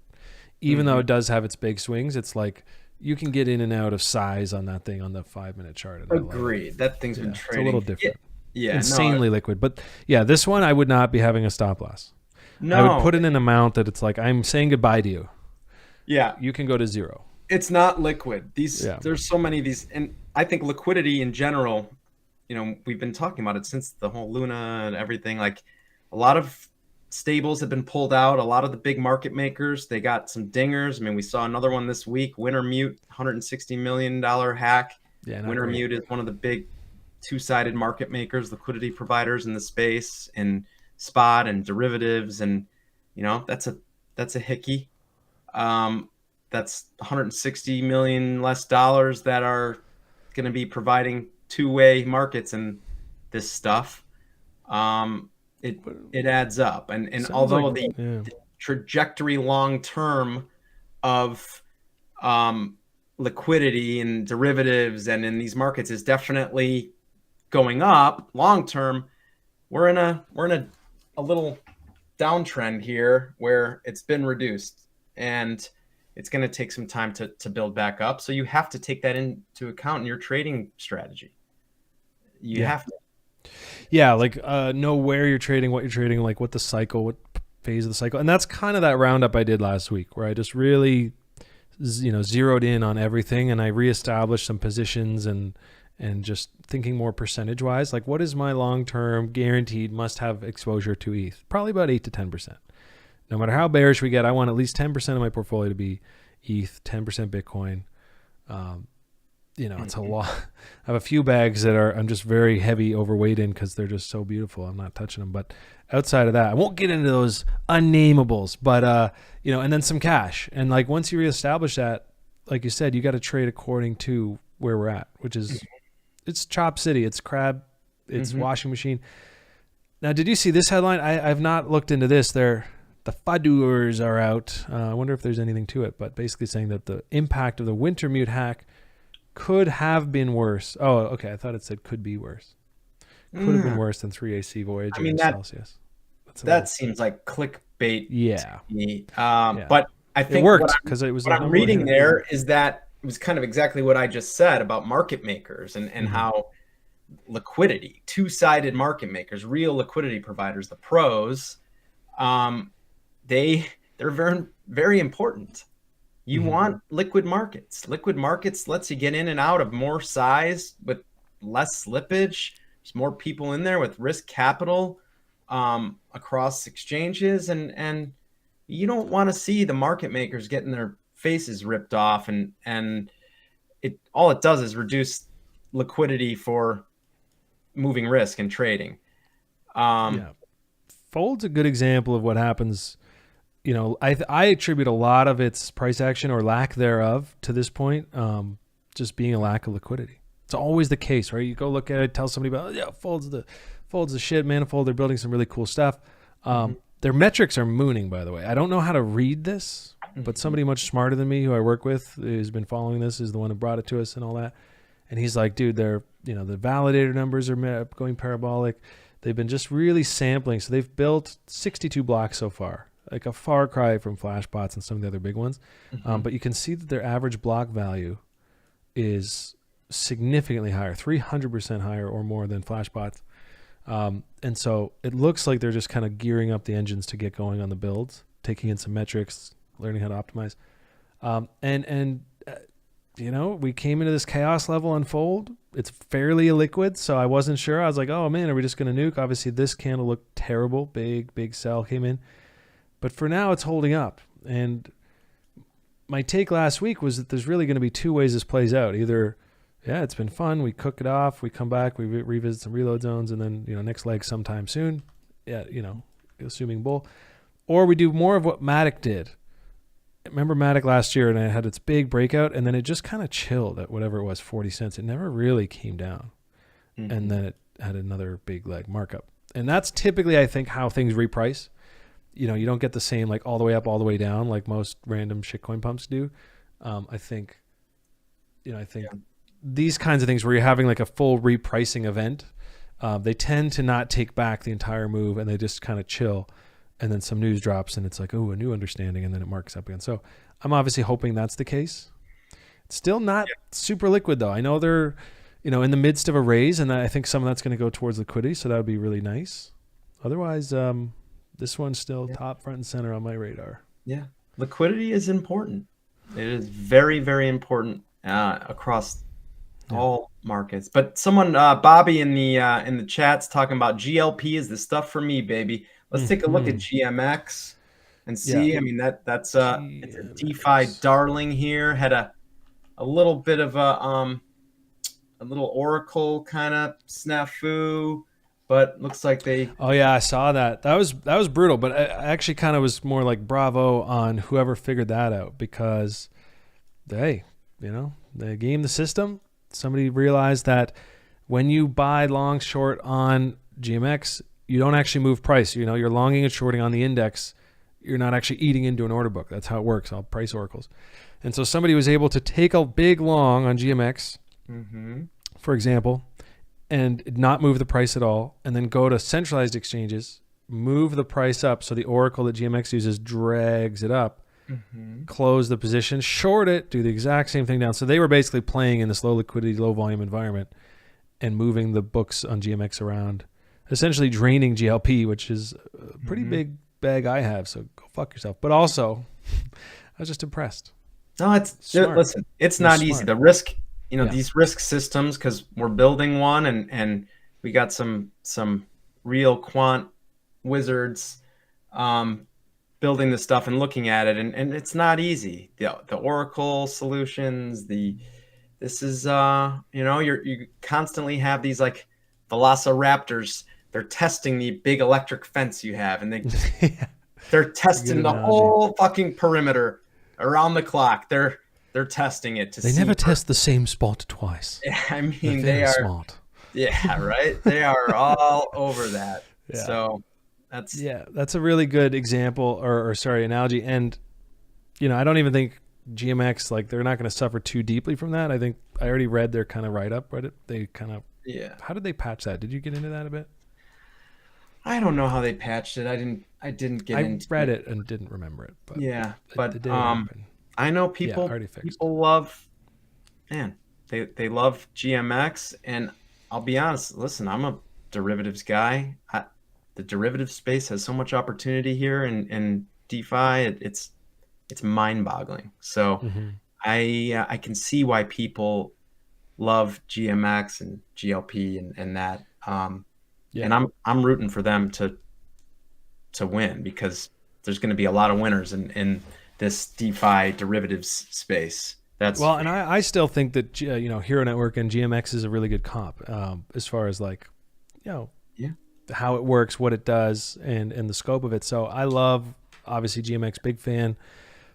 Even though it does have its big swings, it's like you can get in and out of size on that thing on the 5-minute chart. Agreed. That thing's been It's trading. a little different. Yeah. Insanely liquid. But yeah, this one I would not be having a stop loss. No. I would put in an amount that it's like, I'm saying goodbye to you. Yeah. You can go to zero. It's not liquid. There's so many of these, and I think liquidity in general, we've been talking about it since the whole Luna and everything. Like, a lot of stables have been pulled out. A lot of the big market makers, they got some dingers. I mean, we saw another one this week, Wintermute, $160 million hack. Yeah, Wintermute is one of the big two-sided market makers, liquidity providers in the space, and spot and derivatives, and that's a hickey. That's $160 million less dollars that are going to be providing two-way markets and this stuff. It adds up, and although like, the trajectory long term of liquidity and derivatives and in these markets is definitely going up long term, we're in a little downtrend here where it's been reduced, and it's going to take some time to build back up. So you have to take that into account in your trading strategy. You have to. Yeah, like know where you're trading, what you're trading, like what phase of the cycle. And that's kind of that roundup I did last week, where I just really zeroed in on everything, and I reestablished some positions and just thinking more percentage wise, like what is my long-term guaranteed must-have exposure to ETH? Probably about 8 to 10%. No matter how bearish we get, I want at least 10% of my portfolio to be ETH, 10% Bitcoin. It's a lot. I have a few bags that I'm just very heavy overweight in because they're just so beautiful. I'm not touching them. But outside of that, I won't get into those unnamables, but, and then some cash. And like, once you reestablish that, like you said, you got to trade according to where we're at, which is, it's Chop City, it's crab, it's washing machine. Now, did you see this headline? I've not looked into this. The FUDers are out. I wonder if there's anything to it, but basically saying that the impact of the Wintermute hack could have been worse. Oh, okay. I thought it said could be worse. Could have been worse than 3AC Voyager and Celsius. That seems like clickbait. Yeah. To me. But I think it worked because it was. What I'm reading there is that it was kind of exactly what I just said about market makers and how liquidity, two-sided market makers, real liquidity providers, the pros, they're very, very important. You want liquid markets. Liquid markets lets you get in and out of more size with less slippage. There's more people in there with risk capital across exchanges, and you don't want to see the market makers getting their faces ripped off, and all it does is reduce liquidity for moving risk and trading. Fold's a good example of what happens. I attribute a lot of its price action or lack thereof to this point. just being a lack of liquidity. It's always the case, right? You go look at it, tell somebody about, Fold's the shit, Manifold. They're building some really cool stuff. Their metrics are mooning, by the way. I don't know how to read this, but somebody much smarter than me who I work with, who's been following this, is the one who brought it to us and all that. And he's like, dude, the validator numbers are going parabolic. They've been just really sampling. So they've built 62 blocks so far, like a far cry from Flashbots and some of the other big ones. But you can see that their average block value is significantly higher, 300% higher or more than Flashbots. And so it looks like they're just kind of gearing up the engines to get going on the builds, taking in some metrics, learning how to optimize. We came into this chaos level on Fold. It's fairly illiquid, so I wasn't sure. I was like, oh man, are we just going to nuke? Obviously, this candle looked terrible. Big sell came in. But for now, it's holding up. And my take last week was that there's really going to be two ways this plays out. Either, it's been fun. We cook it off. We come back. We revisit some reload zones. And then, next leg sometime soon. Assuming bull. Or we do more of what Matic did. Remember Matic last year, and it had its big breakout, and then it just kind of chilled at whatever it was, 40 cents. It never really came down. And then it had another big leg markup. And that's typically, I think, how things reprice. You don't get the same, like, all the way up, all the way down, like most random shitcoin pumps do. I think these kinds of things where you're having like a full repricing event, they tend to not take back the entire move, and they just kind of chill. And then some news drops, and it's like, oh, a new understanding, and then it marks up again. So I'm obviously hoping that's the case. It's still not super liquid, though. I know they're, in the midst of a raise, and I think some of that's going to go towards liquidity, so that would be really nice. Otherwise, this one's still top, front, and center on my radar. Yeah. Liquidity is important. It is very, very important across all markets. But someone, Bobby in the chat's talking about GLP is the stuff for me, baby. Let's take a look at GMX and see. I mean, that's it's a DeFi darling here. Had a little bit of a little Oracle kind of snafu, but looks like they. Oh yeah, I saw that. That was brutal. But I actually kind of was more like bravo on whoever figured that out, because they gamed the system. Somebody realized that when you buy long short on GMX, you don't actually move price. You're longing and shorting on the index. You're not actually eating into an order book. That's how it works, all price oracles. And so somebody was able to take a big long on GMX, for example, and not move the price at all, and then go to centralized exchanges, move the price up so the oracle that GMX uses drags it up, close the position, short it, do the exact same thing down. So they were basically playing in this low liquidity, low volume environment and moving the books on GMX around, essentially draining GLP, which is a pretty big bag I have. So go fuck yourself. But also, I was just impressed. No, listen, it's not easy. The risk, these risk systems, because we're building one and we got some real quant wizards building this stuff and looking at it, and it's not easy. The Oracle solutions, this is you constantly have these like velociraptors. They're testing the big electric fence you have, and they're testing the whole fucking perimeter around the clock. They're testing it to see. They never test the same spot twice. Yeah, I mean, they are smart. Yeah, right. They are all over that. Yeah. So that's a really good example or analogy. And I don't even think GMX, like, they're not going to suffer too deeply from that. I think I already read their kind of write-up, right? They kind of How did they patch that? Did you get into that a bit? I don't know how they patched it. I didn't get into it. I read it and didn't remember it. But I know people love, they love GMX, and I'll be honest, listen, I'm a derivatives guy. The derivative space has so much opportunity here in DeFi. It's mind-boggling. So I can see why people love GMX and GLP and that. And I'm rooting for them to win, because there's going to be a lot of winners in this DeFi derivatives space. And I still think that Hero Network and GMX is a really good comp as far as how it works, what it does, and the scope of it. So I love, obviously, GMX, big fan.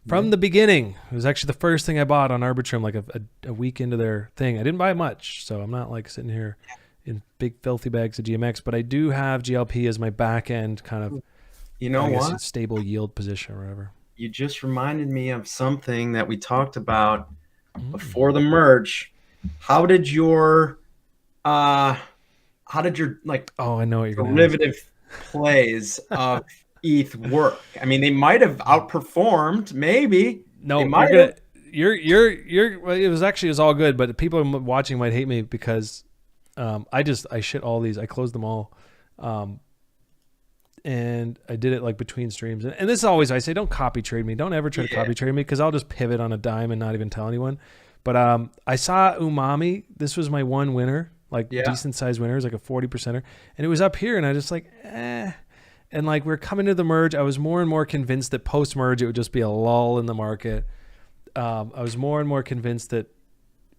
from the beginning. It was actually the first thing I bought on Arbitrum, like a week into their thing. I didn't buy much, so I'm not like sitting here in big filthy bags of GMX, but I do have GLP as my back end kind of, You know what? stable yield position or whatever. You just reminded me of something that we talked about before the merge. How did your like Oh, I know what you're going to derivative plays of ETH work? I mean, they might have outperformed, maybe. No, They might you're have. you're well, it was all good, but people watching might hate me because I shit all these. I closed them all. And I did it like between streams. And this is always, I say, don't copy trade me. Don't ever try to copy trade me because I'll just pivot on a dime and not even tell anyone. But I saw Umami. This was my one winner, like decent sized winner. It was like a 40%er. And it was up here and I just like, eh. And like we're coming to the merge. I was more and more convinced that post merge it would just be a lull in the market. I was more and more convinced that,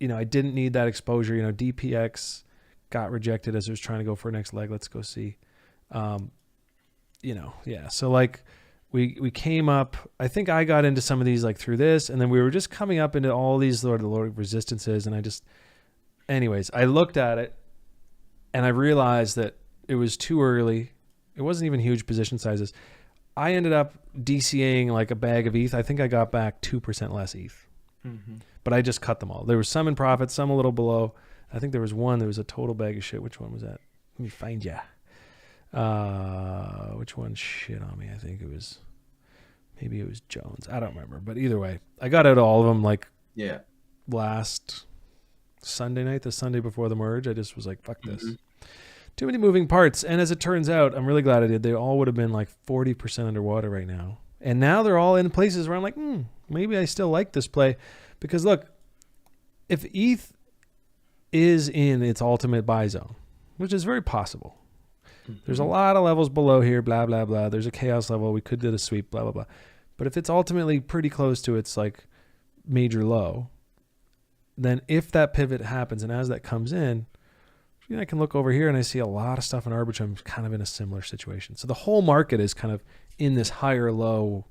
I didn't need that exposure. DPX got rejected as it was trying to go for a next leg. Let's go see. So like we came up, I think I got into some of these like through this, and then we were just coming up into all these sort of resistances. And anyways, I looked at it and I realized that it was too early. It wasn't even huge position sizes. I ended up DCAing like a bag of ETH. I think I got back 2% less ETH, but I just cut them all. There was some in profit, some a little below. I think there was one, there was a total bag of shit. Which one was that? Let me find ya. Which one shit on me? I think maybe it was Jones. I don't remember, but either way, I got out all of them like last Sunday night, the Sunday before the merge. I just was like, fuck this. Too many moving parts. And as it turns out, I'm really glad I did. They all would have been like 40% underwater right now. And now they're all in places where I'm like, maybe I still like this play. Because look, if ETH is in its ultimate buy zone, which is very possible, there's a lot of levels below here, blah, blah, blah. There's a chaos level. We could do a sweep, blah, blah, blah. But if it's ultimately pretty close to its like major low, then if that pivot happens and as that comes in, I can look over here and I see a lot of stuff in Arbitrum kind of in a similar situation. So the whole market is kind of in this higher low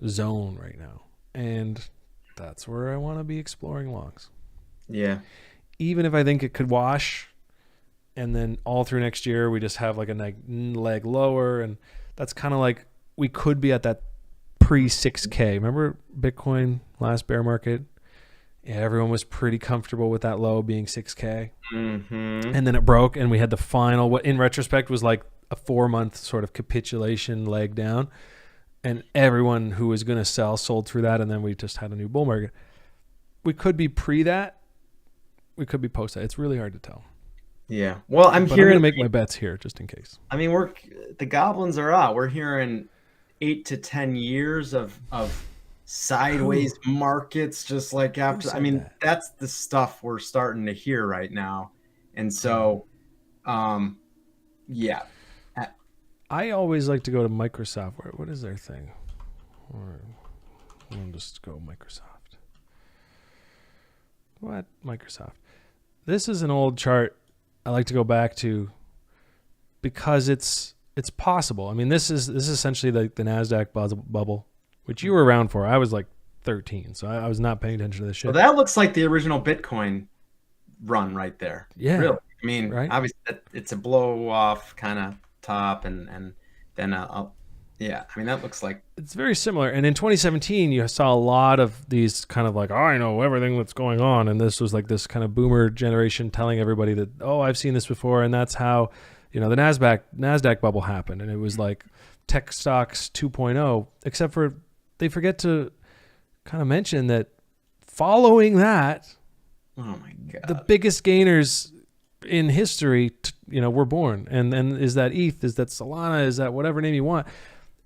zone right now. And that's where I want to be exploring longs. Yeah. Even if I think it could wash, and then all through next year, we just have like a leg lower. And that's kind of like we could be at that pre-6K. Remember Bitcoin last bear market? Yeah, everyone was pretty comfortable with that low being 6K. And then it broke, and we had the final, what in retrospect was like a 4-month sort of capitulation leg down. And everyone who was going to sell sold through that, and then we just had a new bull market. We could be pre that. We could be post that. It's really hard to tell. Yeah. Well, I'm going hearing to make my bets here just in case. I mean, the goblins are out. We're hearing 8 to 10 years of sideways markets, just like after. I mean, that's the stuff we're starting to hear right now. And so, yeah. I always like to go to Microsoft. What is their thing? I'll just go Microsoft. What? Microsoft. This is an old chart I like to go back to because it's possible. I mean, this is essentially the NASDAQ bubble, which you were around for. I was like 13, so I was not paying attention to this shit. Well, that looks like the original Bitcoin run right there. Yeah. Really. I mean, right? Obviously, it's a blow off kind of top, and then yeah. I mean, that looks like it's very similar. And in 2017, you saw a lot of these kind of like, I know everything that's going on, and this was like this kind of boomer generation telling everybody that, I've seen this before, and that's how, the NASDAQ bubble happened, and it was like tech stocks 2.0, except for they forget to kind of mention that following that, oh my god, the biggest gainers in history, were born. And is that ETH? Is that Solana? Is that whatever name you want?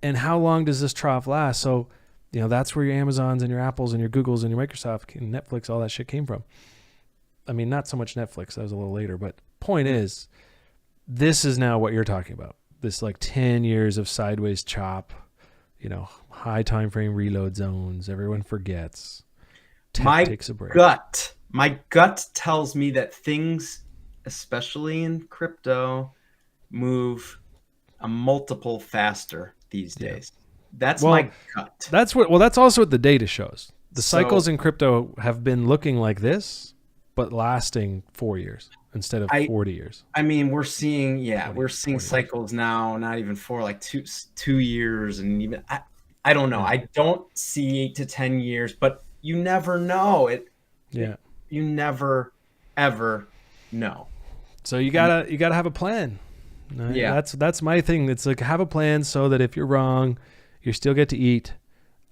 And how long does this trough last? So, that's where your Amazons and your Apples and your Googles and your Microsoft and Netflix, all that shit came from. I mean, not so much Netflix. That was a little later. But point is, this is now what you're talking about. This like 10 years of sideways chop, high time frame reload zones. Everyone forgets. Tech takes a break. My gut tells me that things, especially in crypto, move a multiple faster these days. That's Well, my cut. That's also what the data shows. The So- cycles in crypto have been looking like this, but lasting 4 years instead of 40 years. I mean, we're seeing 20 cycles now, not even for like two years, and even I don't know. Yeah. I don't see 8 to 10 years, but you never know. You never ever know. So you gotta have a plan. Right? Yeah. That's my thing. It's like, have a plan so that if you're wrong, you still get to eat.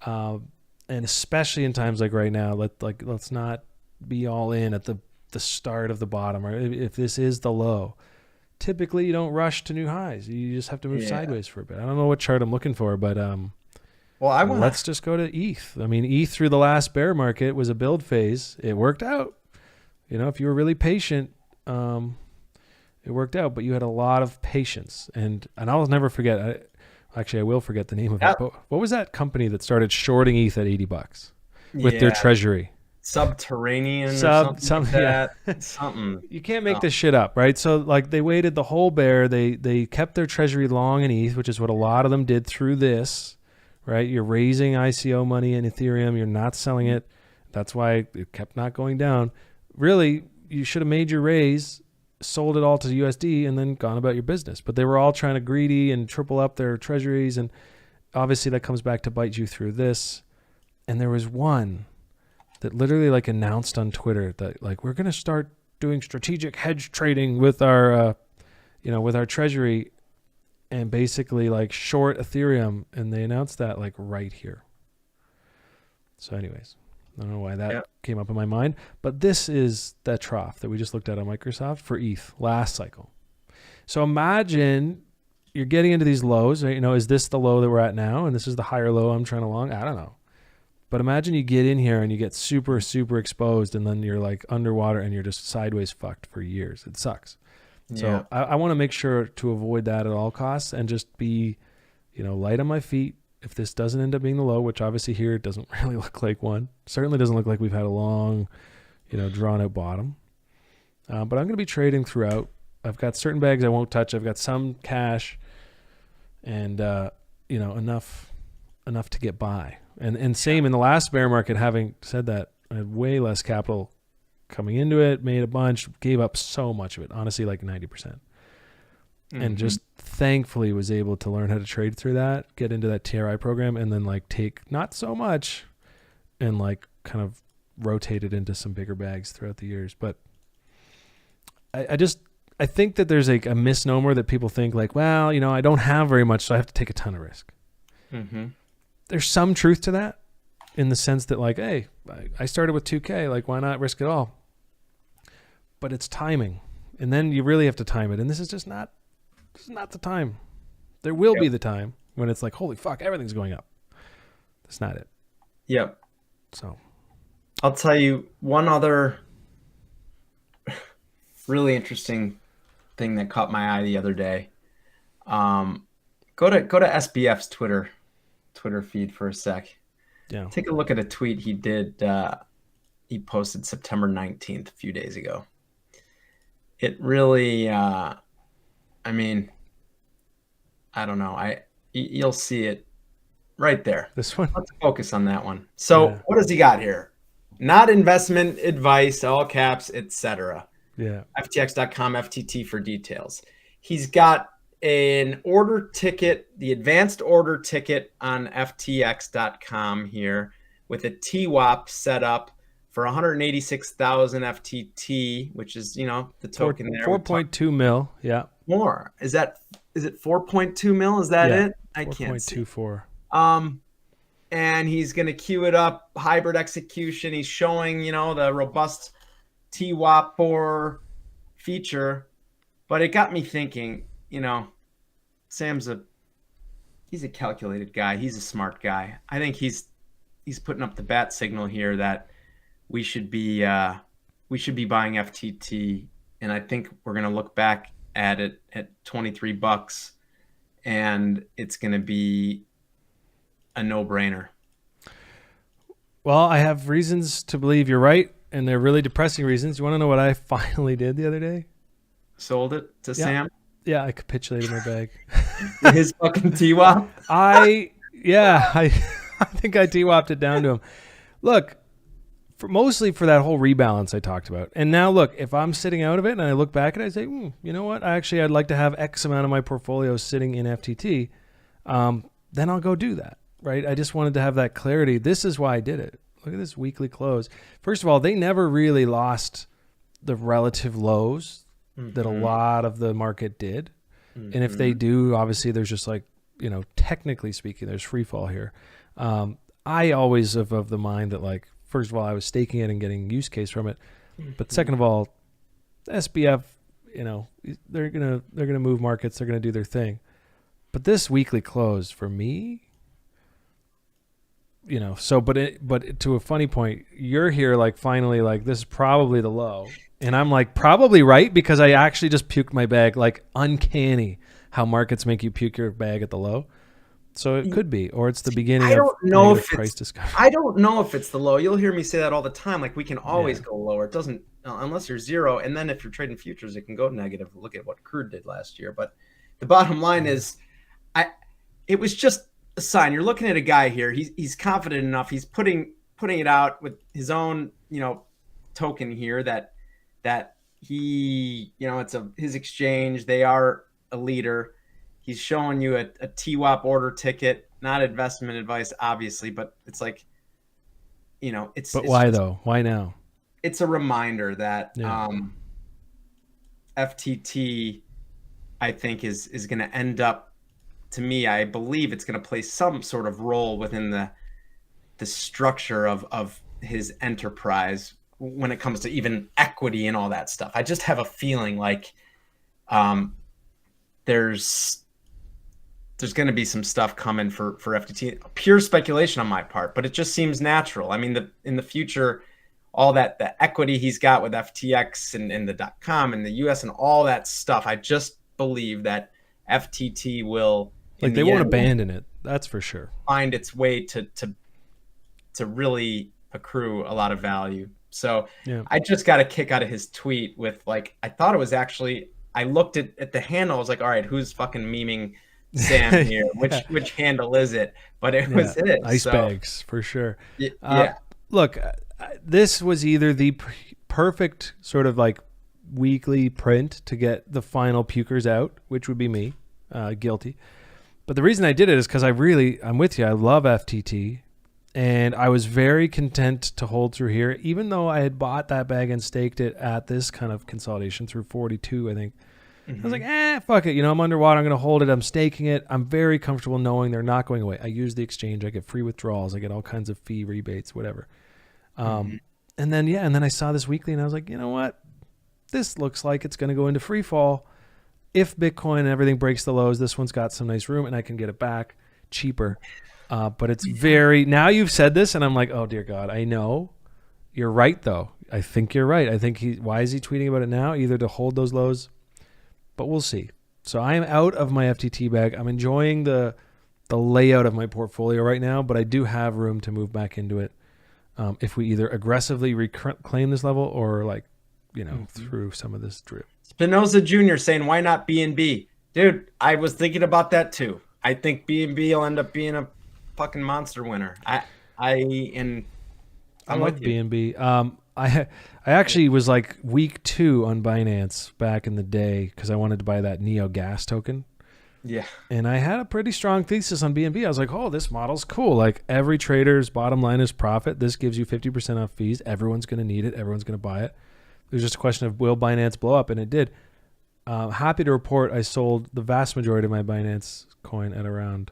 And especially in times like right now, let's not be all in at the start of the bottom, or if this is the low. Typically, you don't rush to new highs. You just have to move sideways for a bit. I don't know what chart I'm looking for, but let's just go to ETH. I mean, ETH through the last bear market was a build phase. It worked out. If you were really patient, it worked out. But you had a lot of patience, and I'll never forget. I will forget the name of it. But what was that company that started shorting ETH at $80 with their treasury? Subterranean or something like that. Yeah. Something. You can't make this shit up, right? So like they waited the whole bear. They kept their treasury long in ETH, which is what a lot of them did through this, right? You're raising ICO money in Ethereum. You're not selling it. That's why it kept not going down. Really, you should have made your raise, sold it all to USD, and then gone about your business. But they were all trying to greedy and triple up their treasuries, and obviously that comes back to bite you through this. And there was one that literally like announced on Twitter that like, we're going to start doing strategic hedge trading with our with our treasury, and basically like short Ethereum, and they announced that like right here. So anyways, I don't know why that came up in my mind, but this is that trough that we just looked at on Microsoft for ETH last cycle. So imagine you're getting into these lows, right? Is this the low that we're at now? And this is the higher low I'm trying to long? I don't know. But imagine you get in here and you get super, super exposed, and then you're like underwater and you're just sideways fucked for years. It sucks. So I want to make sure to avoid that at all costs and just be, light on my feet. If this doesn't end up being the low, which obviously here it doesn't really look like one. Certainly doesn't look like we've had a long, drawn out bottom. But I'm going to be trading throughout. I've got certain bags I won't touch. I've got some cash and, enough to get by. And same in the last bear market, having said that, I had way less capital coming into it, made a bunch, gave up so much of it, honestly, like 90%. And just thankfully was able to learn how to trade through that, get into that TRI program, and then like take not so much and like kind of rotate it into some bigger bags throughout the years. But I think that there's like a misnomer that people think like, well, I don't have very much, so I have to take a ton of risk. Mm-hmm. There's some truth to that in the sense that like, hey, I started with 2K, like why not risk it all? But it's timing. And then you really have to time it. And this is not the time. There will be the time when it's like, holy fuck, everything's going up. That's not it. Yep. So I'll tell you one other really interesting thing that caught my eye the other day. Go to SBF's Twitter feed for a sec. Yeah. Take a look at a tweet he did. He posted September 19th, a few days ago. It really, I don't know. You'll see it right there. This one? Let's focus on that one. So what does he got here? Not investment advice, all caps, etc. Yeah. FTX.com, FTT for details. He's got an order ticket, the advanced order ticket on FTX.com here with a TWAP set up for 186,000 FTT, which is, the token there. 4.2 mil. Yeah. More. Is it 4.2 mil? Is that it? I can't see. 4.24. And he's going to queue it up, hybrid execution. He's showing, the robust TWAP feature. But it got me thinking, Sam's he's a calculated guy. He's a smart guy. I think he's putting up the bat signal here that we should be buying FTT, and I think we're going to look back at it at $23, and it's going to be a no-brainer. Well, I have reasons to believe you're right, and they're really depressing reasons. You want to know what I finally did the other day? Sold it to Sam? Yeah, I capitulated my bag. His fucking TWAP? I Yeah, I think I T-WAPed it down to him. Look, mostly for that whole rebalance I talked about. And now look, if I'm sitting out of it and I look back and I say, you know what? I'd like to have X amount of my portfolio sitting in FTT. Then I'll go do that, right? I just wanted to have that clarity. This is why I did it. Look at this weekly close. First of all, they never really lost the relative lows that a lot of the market did. And if they do, obviously there's just like, technically speaking, there's free fall here. I always have of the mind that, like, first of all, I was staking it and getting use case from it. But second of all, SBF, they're gonna move markets. They're gonna do their thing. But this weekly close for me, but to a funny point, you're here like finally like this is probably the low, and I'm like probably right because I actually just puked my bag. Like uncanny how markets make you puke your bag at the low. So it could be, or it's the beginning I don't know of if price it's, discovery. I don't know if it's the low. You'll hear me say that all the time. Like we can always go lower. It doesn't unless you're zero, and then if you're trading futures, it can go negative. Look at what crude did last year. But the bottom line is, it was just a sign. You're looking at a guy here. He's confident enough. He's putting it out with his own token here that he it's his exchange. They are a leader. He's showing you a TWAP order ticket, not investment advice, obviously, but it's like, it's. But it's why just, though? Why now? It's a reminder that FTT, I think, is going to end up. To me, I believe it's going to play some sort of role within the structure of his enterprise when it comes to even equity and all that stuff. I just have a feeling like there's going to be some stuff coming for FTT. Pure speculation on my part, but it just seems natural. I mean, in the future, all the equity he's got with FTX and the .com and the US and all that stuff, I just believe that FTT will. Like they won't abandon it. That's for sure. Find its way to really accrue a lot of value. So I just got a kick out of his tweet with like, I thought it was actually, I looked at the handle. I was like, all right, who's fucking memeing Sam here? Which handle is it? But it was it. Ice bags for sure. Yeah. Look, this was either the perfect sort of like weekly print to get the final pukers out, which would be me, guilty. But the reason I did it is because I'm with you. I love FTT, and I was very content to hold through here, even though I had bought that bag and staked it at this kind of consolidation through 42, I think. I was like, fuck it. I'm underwater. I'm going to hold it. I'm staking it. I'm very comfortable knowing they're not going away. I use the exchange. I get free withdrawals. I get all kinds of fee rebates, whatever. And then I saw this weekly, and I was like, you know what? This looks like it's going to go into free fall. If Bitcoin and everything breaks the lows, this one's got some nice room and I can get it back cheaper. But it's now you've said this and I'm like, oh dear God, I know. You're right though. I think you're right. I think why is he tweeting about it now? Either to hold those lows, but we'll see. So I am out of my FTT bag. I'm enjoying the layout of my portfolio right now, but I do have room to move back into it. If we either aggressively reclaim this level or like, through some of this drip. Spinoza Jr. saying, why not BNB? Dude, I was thinking about that too. I think BNB will end up being a fucking monster winner. I love BNB. I actually was like week 2 on Binance back in the day because I wanted to buy that Neo gas token. Yeah. And I had a pretty strong thesis on BNB. I was like, oh, this model's cool. Like every trader's bottom line is profit. This gives you 50% off fees. Everyone's going to need it. Everyone's going to buy it. It was just a question of will Binance blow up, and it did. Happy to report I sold the vast majority of my Binance coin at around,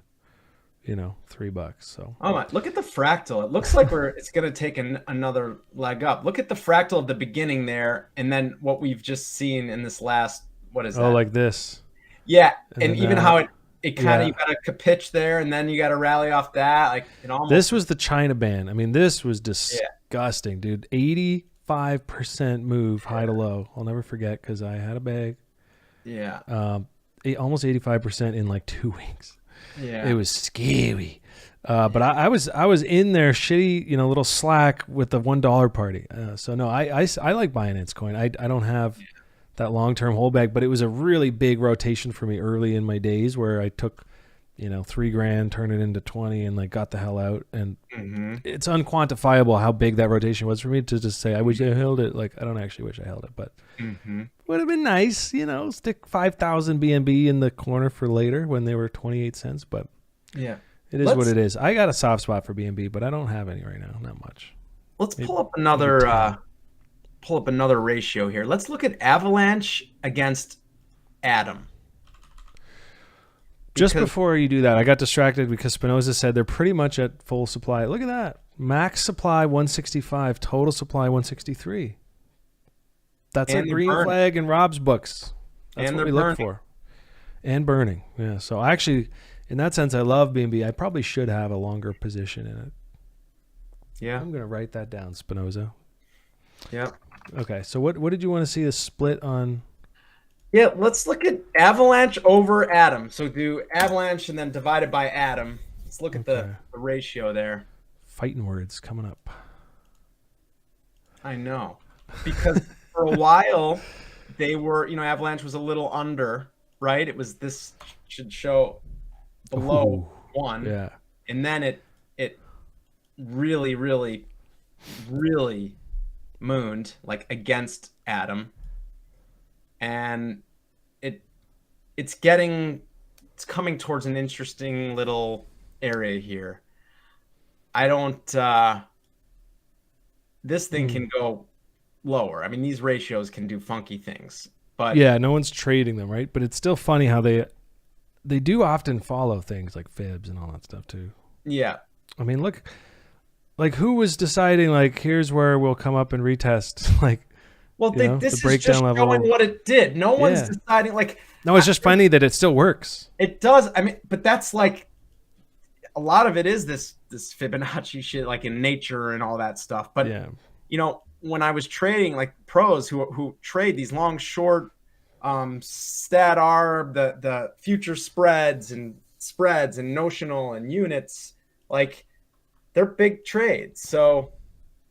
$3. So. Oh my! Look at the fractal. It looks like it's going to take another leg up. Look at the fractal of the beginning there, and then what we've just seen in this last. What is that? Oh, like this. Yeah, and even how it kind of you got a pitch there, and then you got to rally off that. Like it almost. This was the China ban. I mean, this was disgusting, dude. 85% move high to low. I'll never forget because I had a bag. Yeah. Almost 85% in like 2 weeks. Yeah. It was scary. But I was in there shitty, little slack with the $1 party. So no, I like Binance coin. I don't have that long-term holdback, but it was a really big rotation for me early in my days where I took $3,000, turn it into 20 and like got the hell out. And Mm-hmm. it's unquantifiable how big that rotation was for me to just say, I wish I held it. Like, I don't actually wish I held it, but Mm-hmm. would have been nice, stick 5,000 BNB in the corner for later when they were 28 cents. But Yeah. it is what it is. I got a soft spot for BNB, but I don't have any right now. Not much. Let's Maybe- pull up maybe another ratio here. Let's look at Avalanche against Atom. Just Because- before you do that, I got distracted because Spinoza said they're pretty much at full supply. Look at that. Max supply 165, total supply 163. That's And a they're green burning. flag in Rob's books. That's And what they're we burning. look for. And burning. Yeah. So actually, in that sense, I love BNB. I probably should have a longer position in it. Yeah. I'm going to write that down, Spinoza. Yeah. Okay. So what did you want to see the split on? Yeah, let's look at Avalanche over Atom. So do Avalanche and then divided by Atom. Let's look at Okay. the ratio there. Fighting words coming up. I know. Because for a while, they were, Avalanche was a little under, right? This should show below Ooh, 1. Yeah. And then it really, really, really mooned, like against Atom. And it's coming towards an interesting little area here. I don't this thing can go lower. I mean, these ratios can do funky things. But Yeah, no one's trading them, right? But it's still funny how they do often follow things like fibs and all that stuff too. yeah. I mean, look, like who was deciding like here's where we'll come up and retest like Well, You know, this the is breakdown just level. showing what it did. No one's Yeah. deciding like no, it's just funny that it still works. it does. I mean, but that's like a lot of it is this Fibonacci shit, like in nature and all that stuff. But Yeah. when I was trading, like pros who trade these long short stat arb, the future spreads and notional and units, like they're big trades. So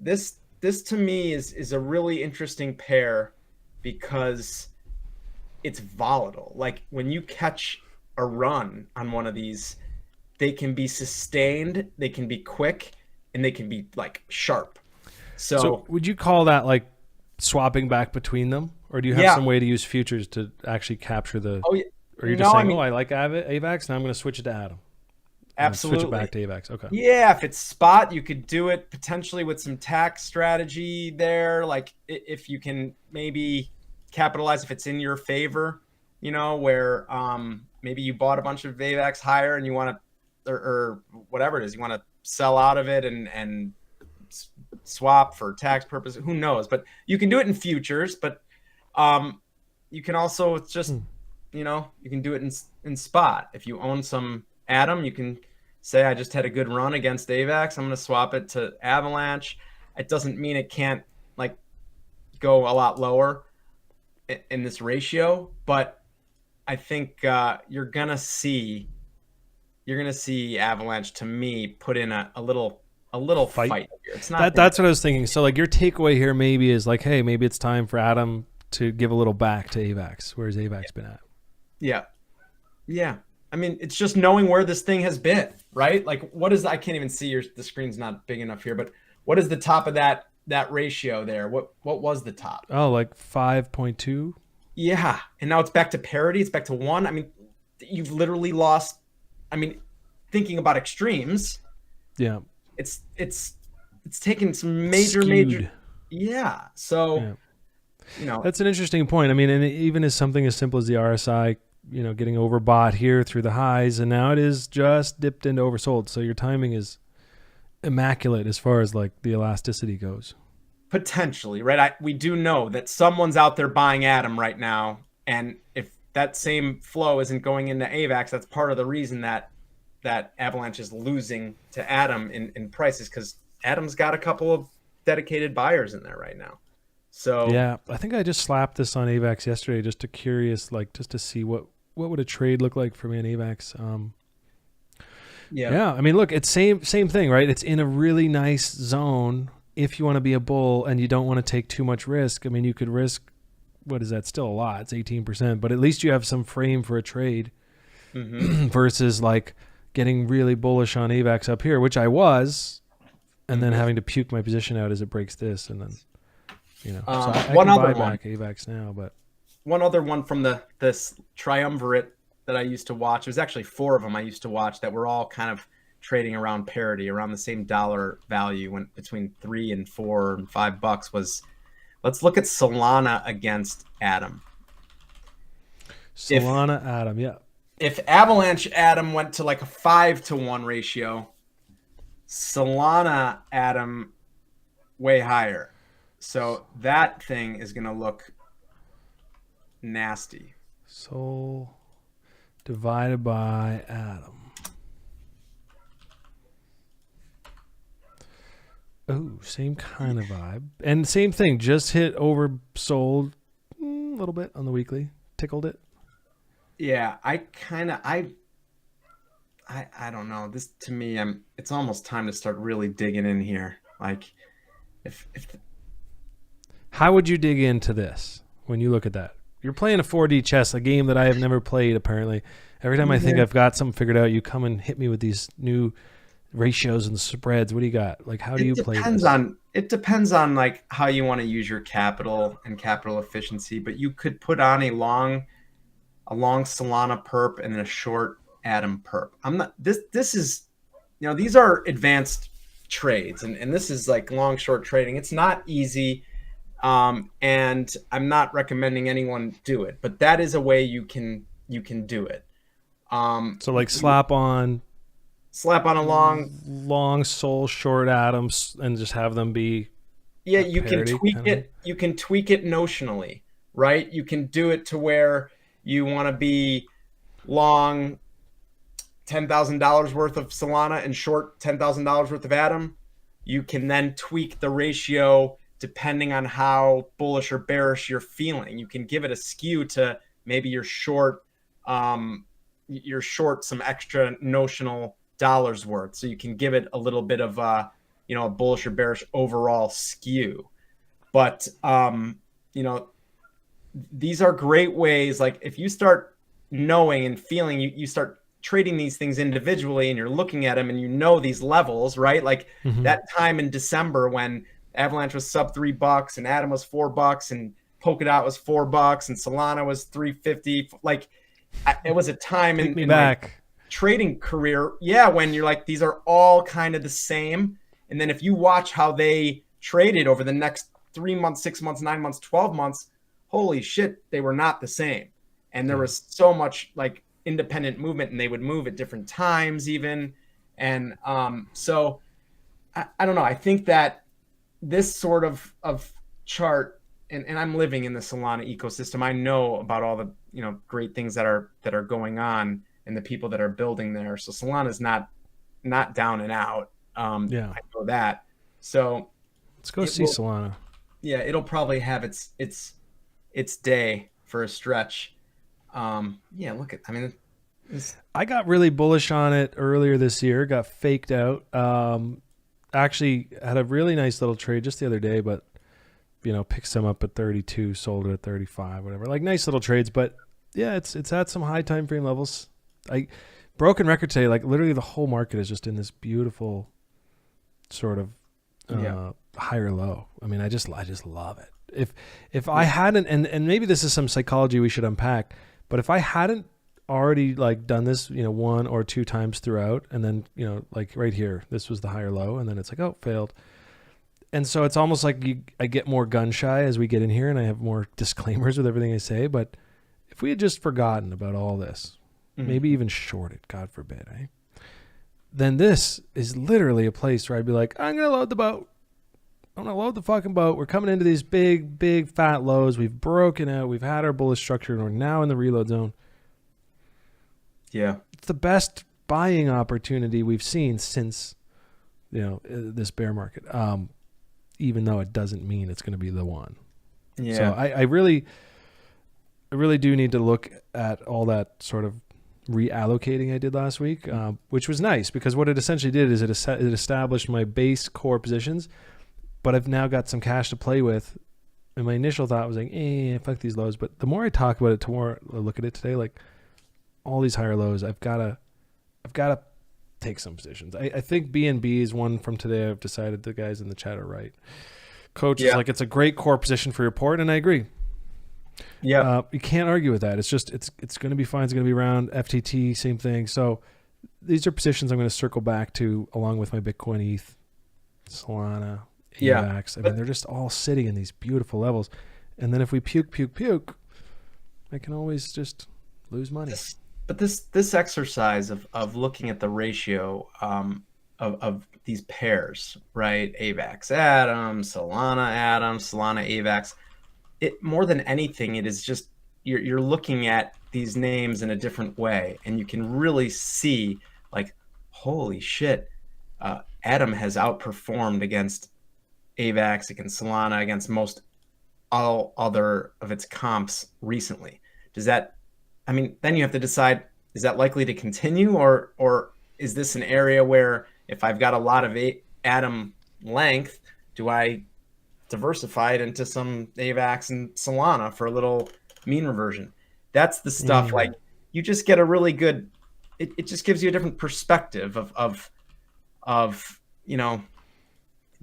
this to me is a really interesting pair because it's volatile. Like when you catch a run on one of these, they can be sustained, they can be quick, and they can be like sharp. So would you call that like swapping back between them? Or do you have Yeah. some way to use futures to actually capture the Oh, yeah. or you're No, just I saying, mean- oh, I like AVAX, now I'm going to switch it to Atom. And Switch Absolutely. it back to AVAX. Okay. Yeah, if it's spot, you could do it potentially with some tax strategy there. Like if you can maybe capitalize if it's in your favor, where maybe you bought a bunch of AVAX higher and you want to, or whatever it is, you want to sell out of it and swap for tax purposes. Who knows? But you can do it in futures. But you can also just, you can do it in spot. If you own some Atom, you can say I just had a good run against AVAX. I'm going to swap it to Avalanche. It doesn't mean it can't like go a lot lower in this ratio, but I think you're gonna see Avalanche to me put in a little fight here. It's not That's what I was thinking. So like your takeaway here maybe is like, hey, maybe it's time for Atom to give a little back to AVAX. Where's AVAX been at? Yeah. I mean, it's just knowing where this thing has been, right? Like, what is I can't even see the screen's not big enough here, but what is the top of that ratio there? What was the top? Oh, like 5.2. Yeah, and now it's back to parity. It's back to 1. I mean, you've literally lost. I mean, thinking about extremes, Yeah. it's taken some major. Skewed. Yeah. So, Yeah. That's an interesting point. I mean, and even as something as simple as the RSI, getting overbought here through the highs, and now it is just dipped into oversold. So your timing is immaculate as far as like the elasticity goes. potentially, right? We do know that someone's out there buying Atom right now, and if that same flow isn't going into AVAX, that's part of the reason that Avalanche is losing to Atom in prices, because Atom's got a couple of dedicated buyers in there right now. So yeah, I think I just slapped this on AVAX yesterday, just to see what would a trade look like for me on AVAX. Yeah. I mean, look, it's same thing, right? It's in a really nice zone if you want to be a bull and you don't want to take too much risk. I mean, you could risk, what is that? Still a lot. It's 18%, but at least you have some frame for a trade. versus like getting really bullish on AVAX up here, which I was, and then having to puke my position out as it breaks this, and then so I one can other buy one. back AVAX now, but One other one from this triumvirate that I used to watch. There's actually 4 of them I used to watch that were all kind of trading around parity, around the same dollar value, when between $3 and $4 and $5 was. Let's look at Solana against Atom. Solana Atom, yeah. If Avalanche Atom went to like a 5-to-1 ratio, Solana Atom way higher. So that thing is going to look nasty. Sol divided by Atom. Oh, same kind of vibe. And same thing, just hit oversold a little bit on the weekly. Tickled it. Yeah, I don't know. This to me, it's almost time to start really digging in here. Like if How would you dig into this when you look at that? You're playing a 4D chess, a game that I have never played, apparently. Every time I think I've got something figured out, you come and hit me with these new ratios and spreads. What do you got? Like, how do you play this? It depends on like how you want to use your capital and capital efficiency, but you could put on a long Solana perp and then a short Atom perp. This is, these are advanced trades, and this is like long short trading. It's not easy. And I'm not recommending anyone do it, but that is a way you can do it. So like slap on a long Sol, short Atoms, and just have them be. Yeah, you can tweak it. You can tweak it notionally, right? You can do it to where you want to be long $10,000 worth of Solana and short $10,000 worth of Atom. You can then tweak the ratio depending on how bullish or bearish you're feeling. You can give it a skew to maybe you're short some extra notional dollars worth. So you can give it a little bit of a bullish or bearish overall skew. But these are great ways. Like if you start knowing and feeling, you start trading these things individually and you're looking at them and these levels, right? Like that time in December when Avalanche was sub $3 and Atom was $4 and Polkadot was $4 and Solana was $3.50. Like it was a time in my trading career. Yeah. When you're like, these are all kind of the same. And then if you watch how they traded over the next 3 months, 6 months, 9 months, 12 months, holy shit, they were not the same. And there was so much like independent movement and they would move at different times even. And so I don't know. I think that this sort of chart, and I'm living in the Solana ecosystem. I know about all the great things that are going on and the people that are building there. So Solana is not down and out. I know that. So let's go see Solana. Yeah, it'll probably have its day for a stretch. Look at. I mean, I got really bullish on it earlier this year. Got faked out. Actually had a really nice little trade just the other day, but picked some up at 32, sold it at 35, whatever. Like nice little trades, but yeah, it's at some high time frame levels. I broken record today. Like literally the whole market is just in this beautiful sort of higher low. I mean, I just love it. If I hadn't, and maybe this is some psychology we should unpack, but if I hadn't already like done this, 1 or 2 times throughout, and then like right here, this was the higher low, and then it's like, oh, failed. And so it's almost like I get more gun shy as we get in here, and I have more disclaimers with everything I say. But if we had just forgotten about all this, maybe even shorted, God forbid, then this is literally a place where I'd be like, I'm gonna load the boat. I'm gonna load the fucking boat. We're coming into these big fat lows. We've broken out. We've had our bullish structure, and we're now in the reload zone. Yeah, it's the best buying opportunity we've seen since this bear market. Even though it doesn't mean it's going to be the one. Yeah. So I really do need to look at all that sort of reallocating I did last week, which was nice because what it essentially did is it established my base core positions, but I've now got some cash to play with. And my initial thought was like, fuck these lows. But the more I talk about it, the more I look at it today, like all these higher lows, I've got to take some positions. I think BNB is one from today. I've decided the guys in the chat are right. Coach is like, it's a great core position for your port, and I agree. Yeah. You can't argue with that. It's just it's going to be fine. It's going to be around. FTT, same thing. So these are positions I'm going to circle back to along with my Bitcoin, ETH, Solana, AVAX. I mean, they're just all sitting in these beautiful levels. And then if we puke, I can always just lose money. But this exercise of looking at the ratio of these pairs, right? AVAX Atom, Solana AVAX. It more than anything, it is just you're looking at these names in a different way, and you can really see like, holy shit, Atom has outperformed against AVAX, against Solana, against most all other of its comps recently. Does that? I mean, then you have to decide, is that likely to continue, or is this an area where if I've got a lot of Atom length, do I diversify it into some AVAX and Solana for a little mean reversion? That's the stuff like you just get a really good, it just gives you a different perspective of you know,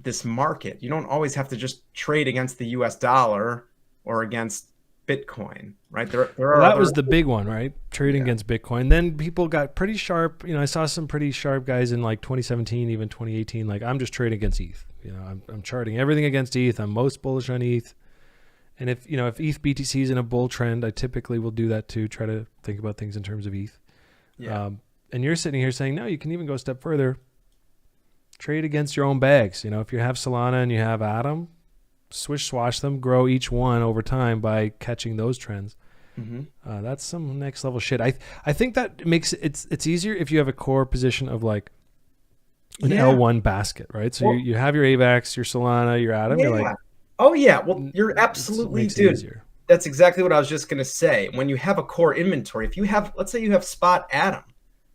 this market. You don't always have to just trade against the US dollar or against Bitcoin, right? There are that was the big one, right? Trading against Bitcoin. Then people got pretty sharp. You know, I saw some pretty sharp guys in like 2017, even 2018. Like, I'm just trading against ETH. You know, I'm charting everything against ETH. I'm most bullish on ETH. And if ETHBTC is in a bull trend, I typically will do that too. Try to think about things in terms of ETH. Yeah. And you're sitting here saying, no, you can even go a step further. Trade against your own bags. You know, if you have Solana and you have Atom, swish swash them, grow each one over time by catching those trends. That's some next level shit. I think that makes it's easier if you have a core position of like an L1 basket, right? So you have your AVAX, your Solana, your Atom. You're like, oh yeah, well, you're absolutely, dude. That's exactly what I was just gonna say. When you have a core inventory, if you have, let's say you have spot Atom,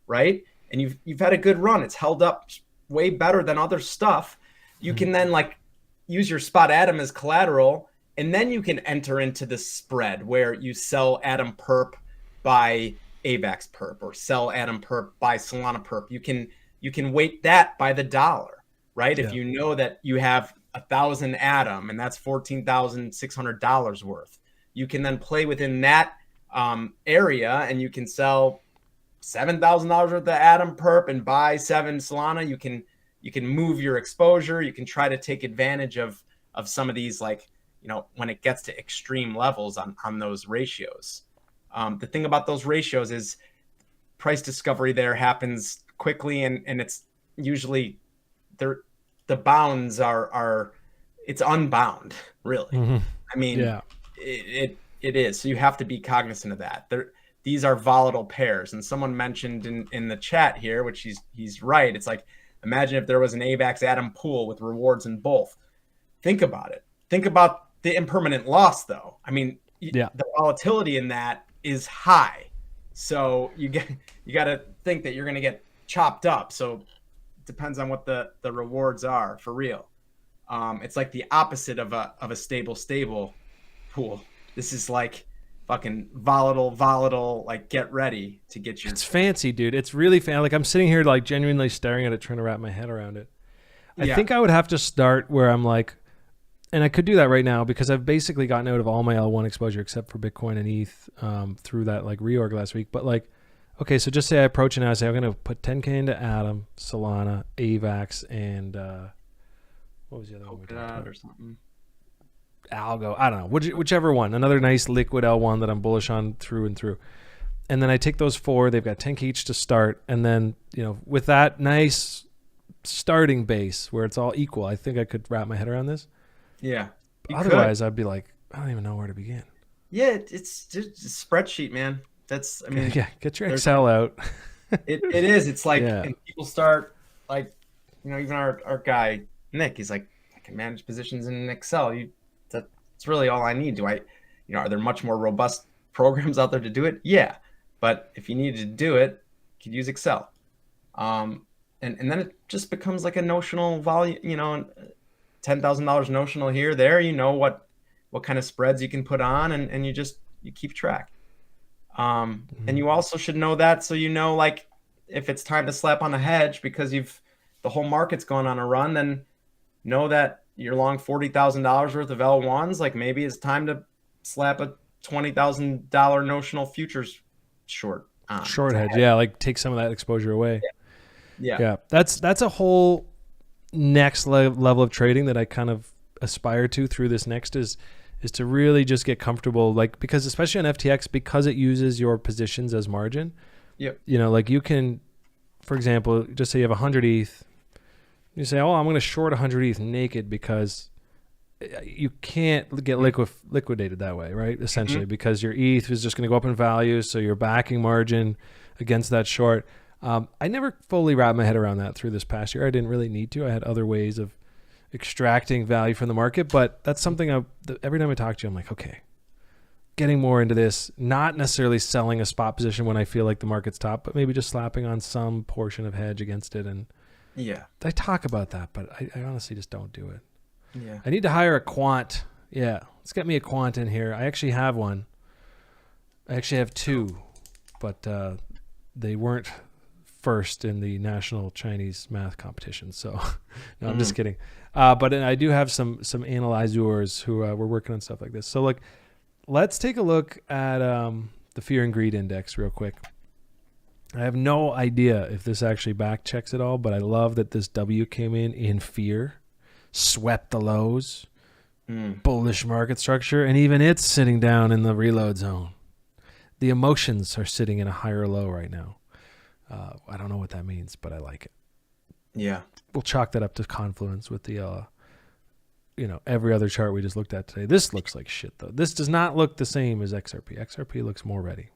right, and you've had a good run, it's held up way better than other stuff. You can then like use your spot Atom as collateral, and then you can enter into the spread where you sell Atom perp by AVAX perp, or sell Atom perp by Solana perp. You can weight that by the dollar, right? If you know that you have 1,000 Atom and that's $14,600 worth, you can then play within that area, and you can sell $7,000 worth of Atom perp and buy 7 Solana. You can move your exposure. You can try to take advantage of some of these, like, you know, when it gets to extreme levels on those ratios. The thing about those ratios is price discovery there happens quickly, and it's usually the bounds are it's unbound, really. I mean, it is. So you have to be cognizant of that. These are volatile pairs. And someone mentioned in the chat here, which he's right. It's like, imagine if there was an AVAX Atom pool with rewards in both. Think about it. Think about the impermanent loss, though. I mean, the volatility in that is high. So you got to think that you're going to get chopped up. So it depends on what the rewards are, for real. It's like the opposite of a stable pool. This is like fucking volatile, like, get ready to get your... It's fancy, dude. It's really fancy. Like, I'm sitting here like genuinely staring at it, trying to wrap my head around it. I think I would have to start where I'm like, and I could do that right now because I've basically gotten out of all my L1 exposure except for Bitcoin and ETH through that like reorg last week. But like, okay, so just say I approach it and I say I'm going to put 10K into Atom, Solana, AVAX, and what was the other one? Or something. ALGO, I don't know, whichever one, another nice liquid L1 that I'm bullish on through and through. And then I take those 4, they've got 10K each to start. And then, you know, with that nice starting base where it's all equal, I think I could wrap my head around this. Yeah. Otherwise, I'd be like, I don't even know where to begin. Yeah, it's just a spreadsheet, man. That's, I mean... Yeah, get your Excel out. It is. It's like, and people start, like, you know, even our guy, Nick, he's like, I can manage positions in Excel. That's really all I need. Are there much more robust programs out there to do it? Yeah. But if you needed to do it, you could use Excel. And then it just becomes like a notional volume, you know, $10,000 notional here, there, you know what kind of spreads you can put on, and you keep track. And you also should know that, so you know, like, if it's time to slap on a hedge because the whole market's going on a run, then know that you're long $40,000 worth of L1s. Like, maybe it's time to slap a $20,000 notional futures short on. Short hedge, yeah, like take some of that exposure away. Yeah. That's a whole next level of trading that I kind of aspire to through this next is to really just get comfortable, like, because especially on FTX, because it uses your positions as margin. Yep. You know, like you can, for example, just say you have 100 ETH. You say, oh, I'm going to short 100 ETH naked because you can't get liquidated that way, right? Essentially, because your ETH is just going to go up in value, so you're backing margin against that short. I never fully wrapped my head around that through this past year. I didn't really need to. I had other ways of extracting value from the market, but that's something every time I talk to you, I'm like, okay, getting more into this, not necessarily selling a spot position when I feel like the market's top, but maybe just slapping on some portion of hedge against it. And Yeah. I talk about that, but I honestly just don't do it. Yeah. I need to hire a quant. Yeah, let's get me a quant in here. I actually have one. I actually have two, but they weren't first in the national Chinese math competition. So no, I'm just kidding. But I do have some analyzers who were working on stuff like this. So like, let's take a look at the fear and greed index real quick. I have no idea if this actually back checks it all, but I love that this W came in fear, swept the lows, bullish market structure, and even it's sitting down in the reload zone. The emotions are sitting in a higher low right now. I don't know what that means, but I like it. Yeah. We'll chalk that up to confluence with the, every other chart we just looked at today. This looks like shit, though. This does not look the same as XRP. XRP looks more ready.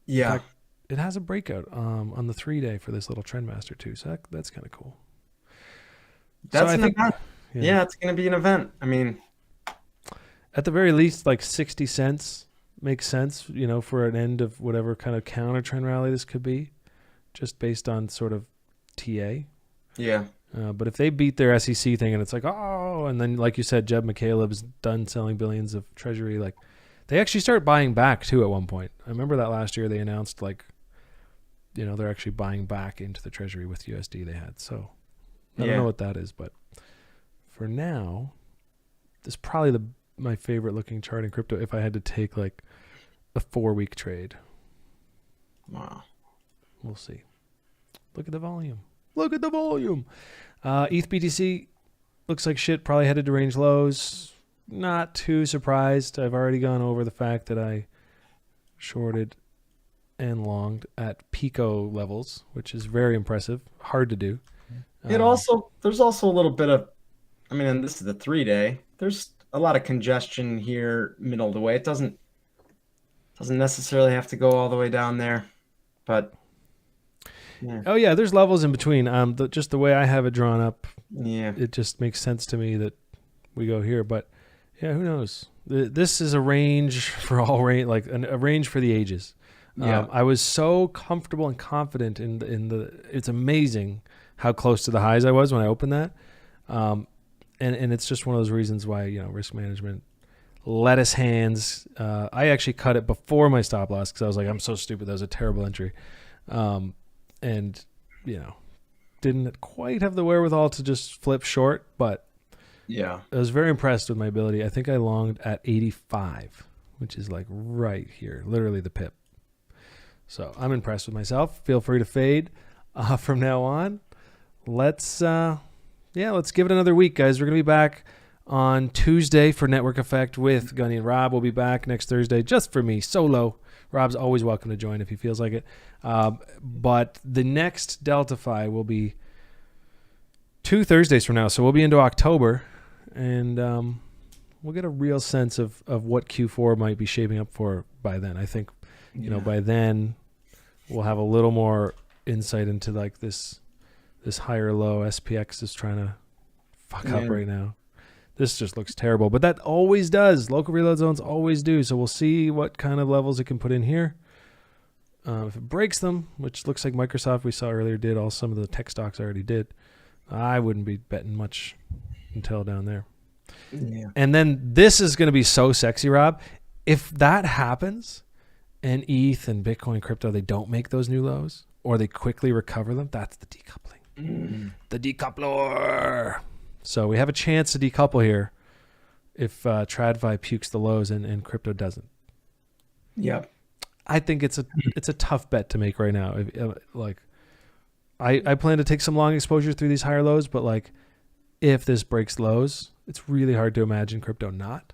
Yeah. In fact, it has a breakout on the 3-day for this little Trendmaster too, so that's kind of cool. That's so an event. Yeah. Yeah, it's going to be an event. I mean, At the very least, like 60 cents makes sense, for an end of whatever kind of counter trend rally this could be, just based on sort of TA. yeah. But if they beat their SEC thing and it's like, oh, and then like you said, Jeb McCaleb's done selling billions of treasury, like they actually start buying back too at one point. I remember that last year they announced like, they're actually buying back into the treasury with USD they had. So I don't know what that is, but for now, this is probably my favorite looking chart in crypto if I had to take like a 4-week trade. Wow. We'll see. Look at the volume. Look at the volume. ETHBTC looks like shit, probably headed to range lows. Not too surprised. I've already gone over the fact that I shorted and longed at Pico levels, which is very impressive. Hard to do. There's also a little bit of, and this is the 3-day. There's a lot of congestion here, middle of the way. It doesn't necessarily have to go all the way down there, but yeah. Oh yeah, there's levels in between. Just the way I have it drawn up, Yeah. it just makes sense to me that we go here. But yeah, who knows? This is a range for all range, like a range for the ages. Yeah. I was so comfortable and confident in the. It's amazing how close to the highs I was when I opened that, and it's just one of those reasons why risk management, lettuce hands. I actually cut it before my stop loss because I was like, I'm so stupid. That was a terrible entry, and didn't quite have the wherewithal to just flip short, but Yeah. I was very impressed with my ability. I think I longed at 85, which is like right here, literally the pip. So I'm impressed with myself. Feel free to fade from now on. Let's give it another week, guys. We're going to be back on Tuesday for Network Effect with Gunny and Rob. We'll be back next Thursday just for me, solo. Rob's always welcome to join if he feels like it. But the next DeltaFi will be 2 Thursdays from now. So we'll be into October, and we'll get a real sense of what Q4 might be shaping up for by then. I think, by then we'll have a little more insight into like this higher low. SPX is trying to fuck up right now. This just looks terrible, but that always does. Local reload zones always do. So we'll see what kind of levels it can put in here. If it breaks them, which looks like Microsoft we saw earlier did, some of the tech stocks already did, I wouldn't be betting much until down there. Yeah. And then this is going to be so sexy, Rob. If that happens, and ETH and Bitcoin crypto, they don't make those new lows or they quickly recover them, that's the decoupling. The decoupler. So we have a chance to decouple here if TradFi pukes the lows and crypto doesn't. Yep. I think it's a tough bet to make right now. I plan to take some long exposure through these higher lows, but like if this breaks lows, it's really hard to imagine crypto not.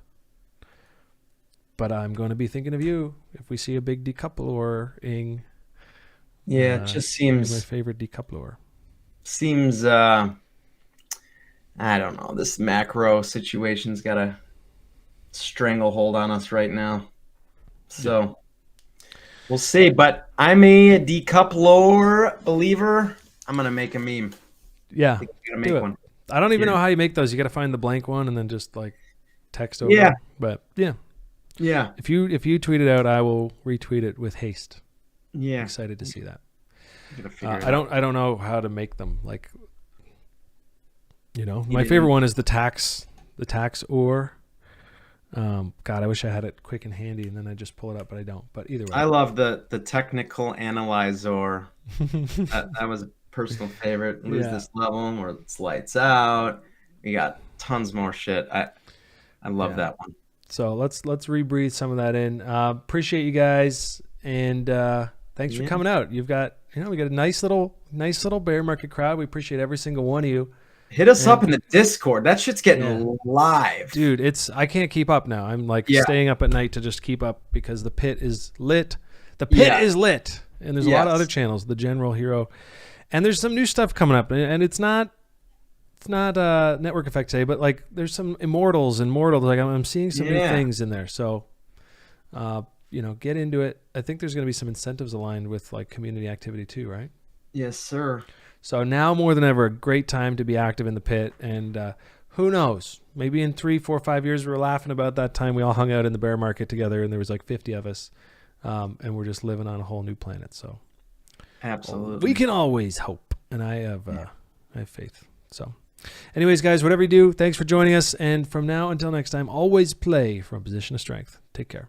But I'm going to be thinking of you if we see a big decoupler-ing. Yeah, it just seems my favorite decoupler. Seems I don't know. This macro situation's got a stranglehold on us right now. So we'll see. But I'm a decoupler believer. I'm gonna make a meme. Yeah, I think I'm gonna make one. I don't even know how you make those. You got to find the blank one and then just like text over. Yeah. But yeah. Yeah. If you tweet it out, I will retweet it with haste. Yeah. Excited to see that. I don't know how to make them. Like, my favorite one is the tax or. God, I wish I had it quick and handy, and then I just pull it up, but I don't. But either way, I love the technical analyzer. that was a personal favorite. Lose this level, or it's lights out. We got tons more shit. I love that one. So let's rebreathe some of that in. Appreciate you guys, and thanks for coming out. You've got we got a nice little bear market crowd. We appreciate every single one of you. Hit us up in the Discord. That shit's getting live. Dude, I can't keep up now. I'm like staying up at night to just keep up because the pit is lit. The pit is lit. And there's a lot of other channels, the General Hero. And there's some new stuff coming up. And it's not network effect today, but like there's some immortals and mortals. Like I'm seeing some new things in there. So get into it. I think there's gonna be some incentives aligned with like community activity too, right? Yes, sir. So now more than ever, a great time to be active in the pit. And who knows? Maybe in 3, 4, 5 years, we're laughing about that time we all hung out in the bear market together and there was like 50 of us. And we're just living on a whole new planet. So absolutely, we can always hope. And I have faith. So anyways, guys, whatever you do, thanks for joining us. And from now until next time, always play from a position of strength. Take care.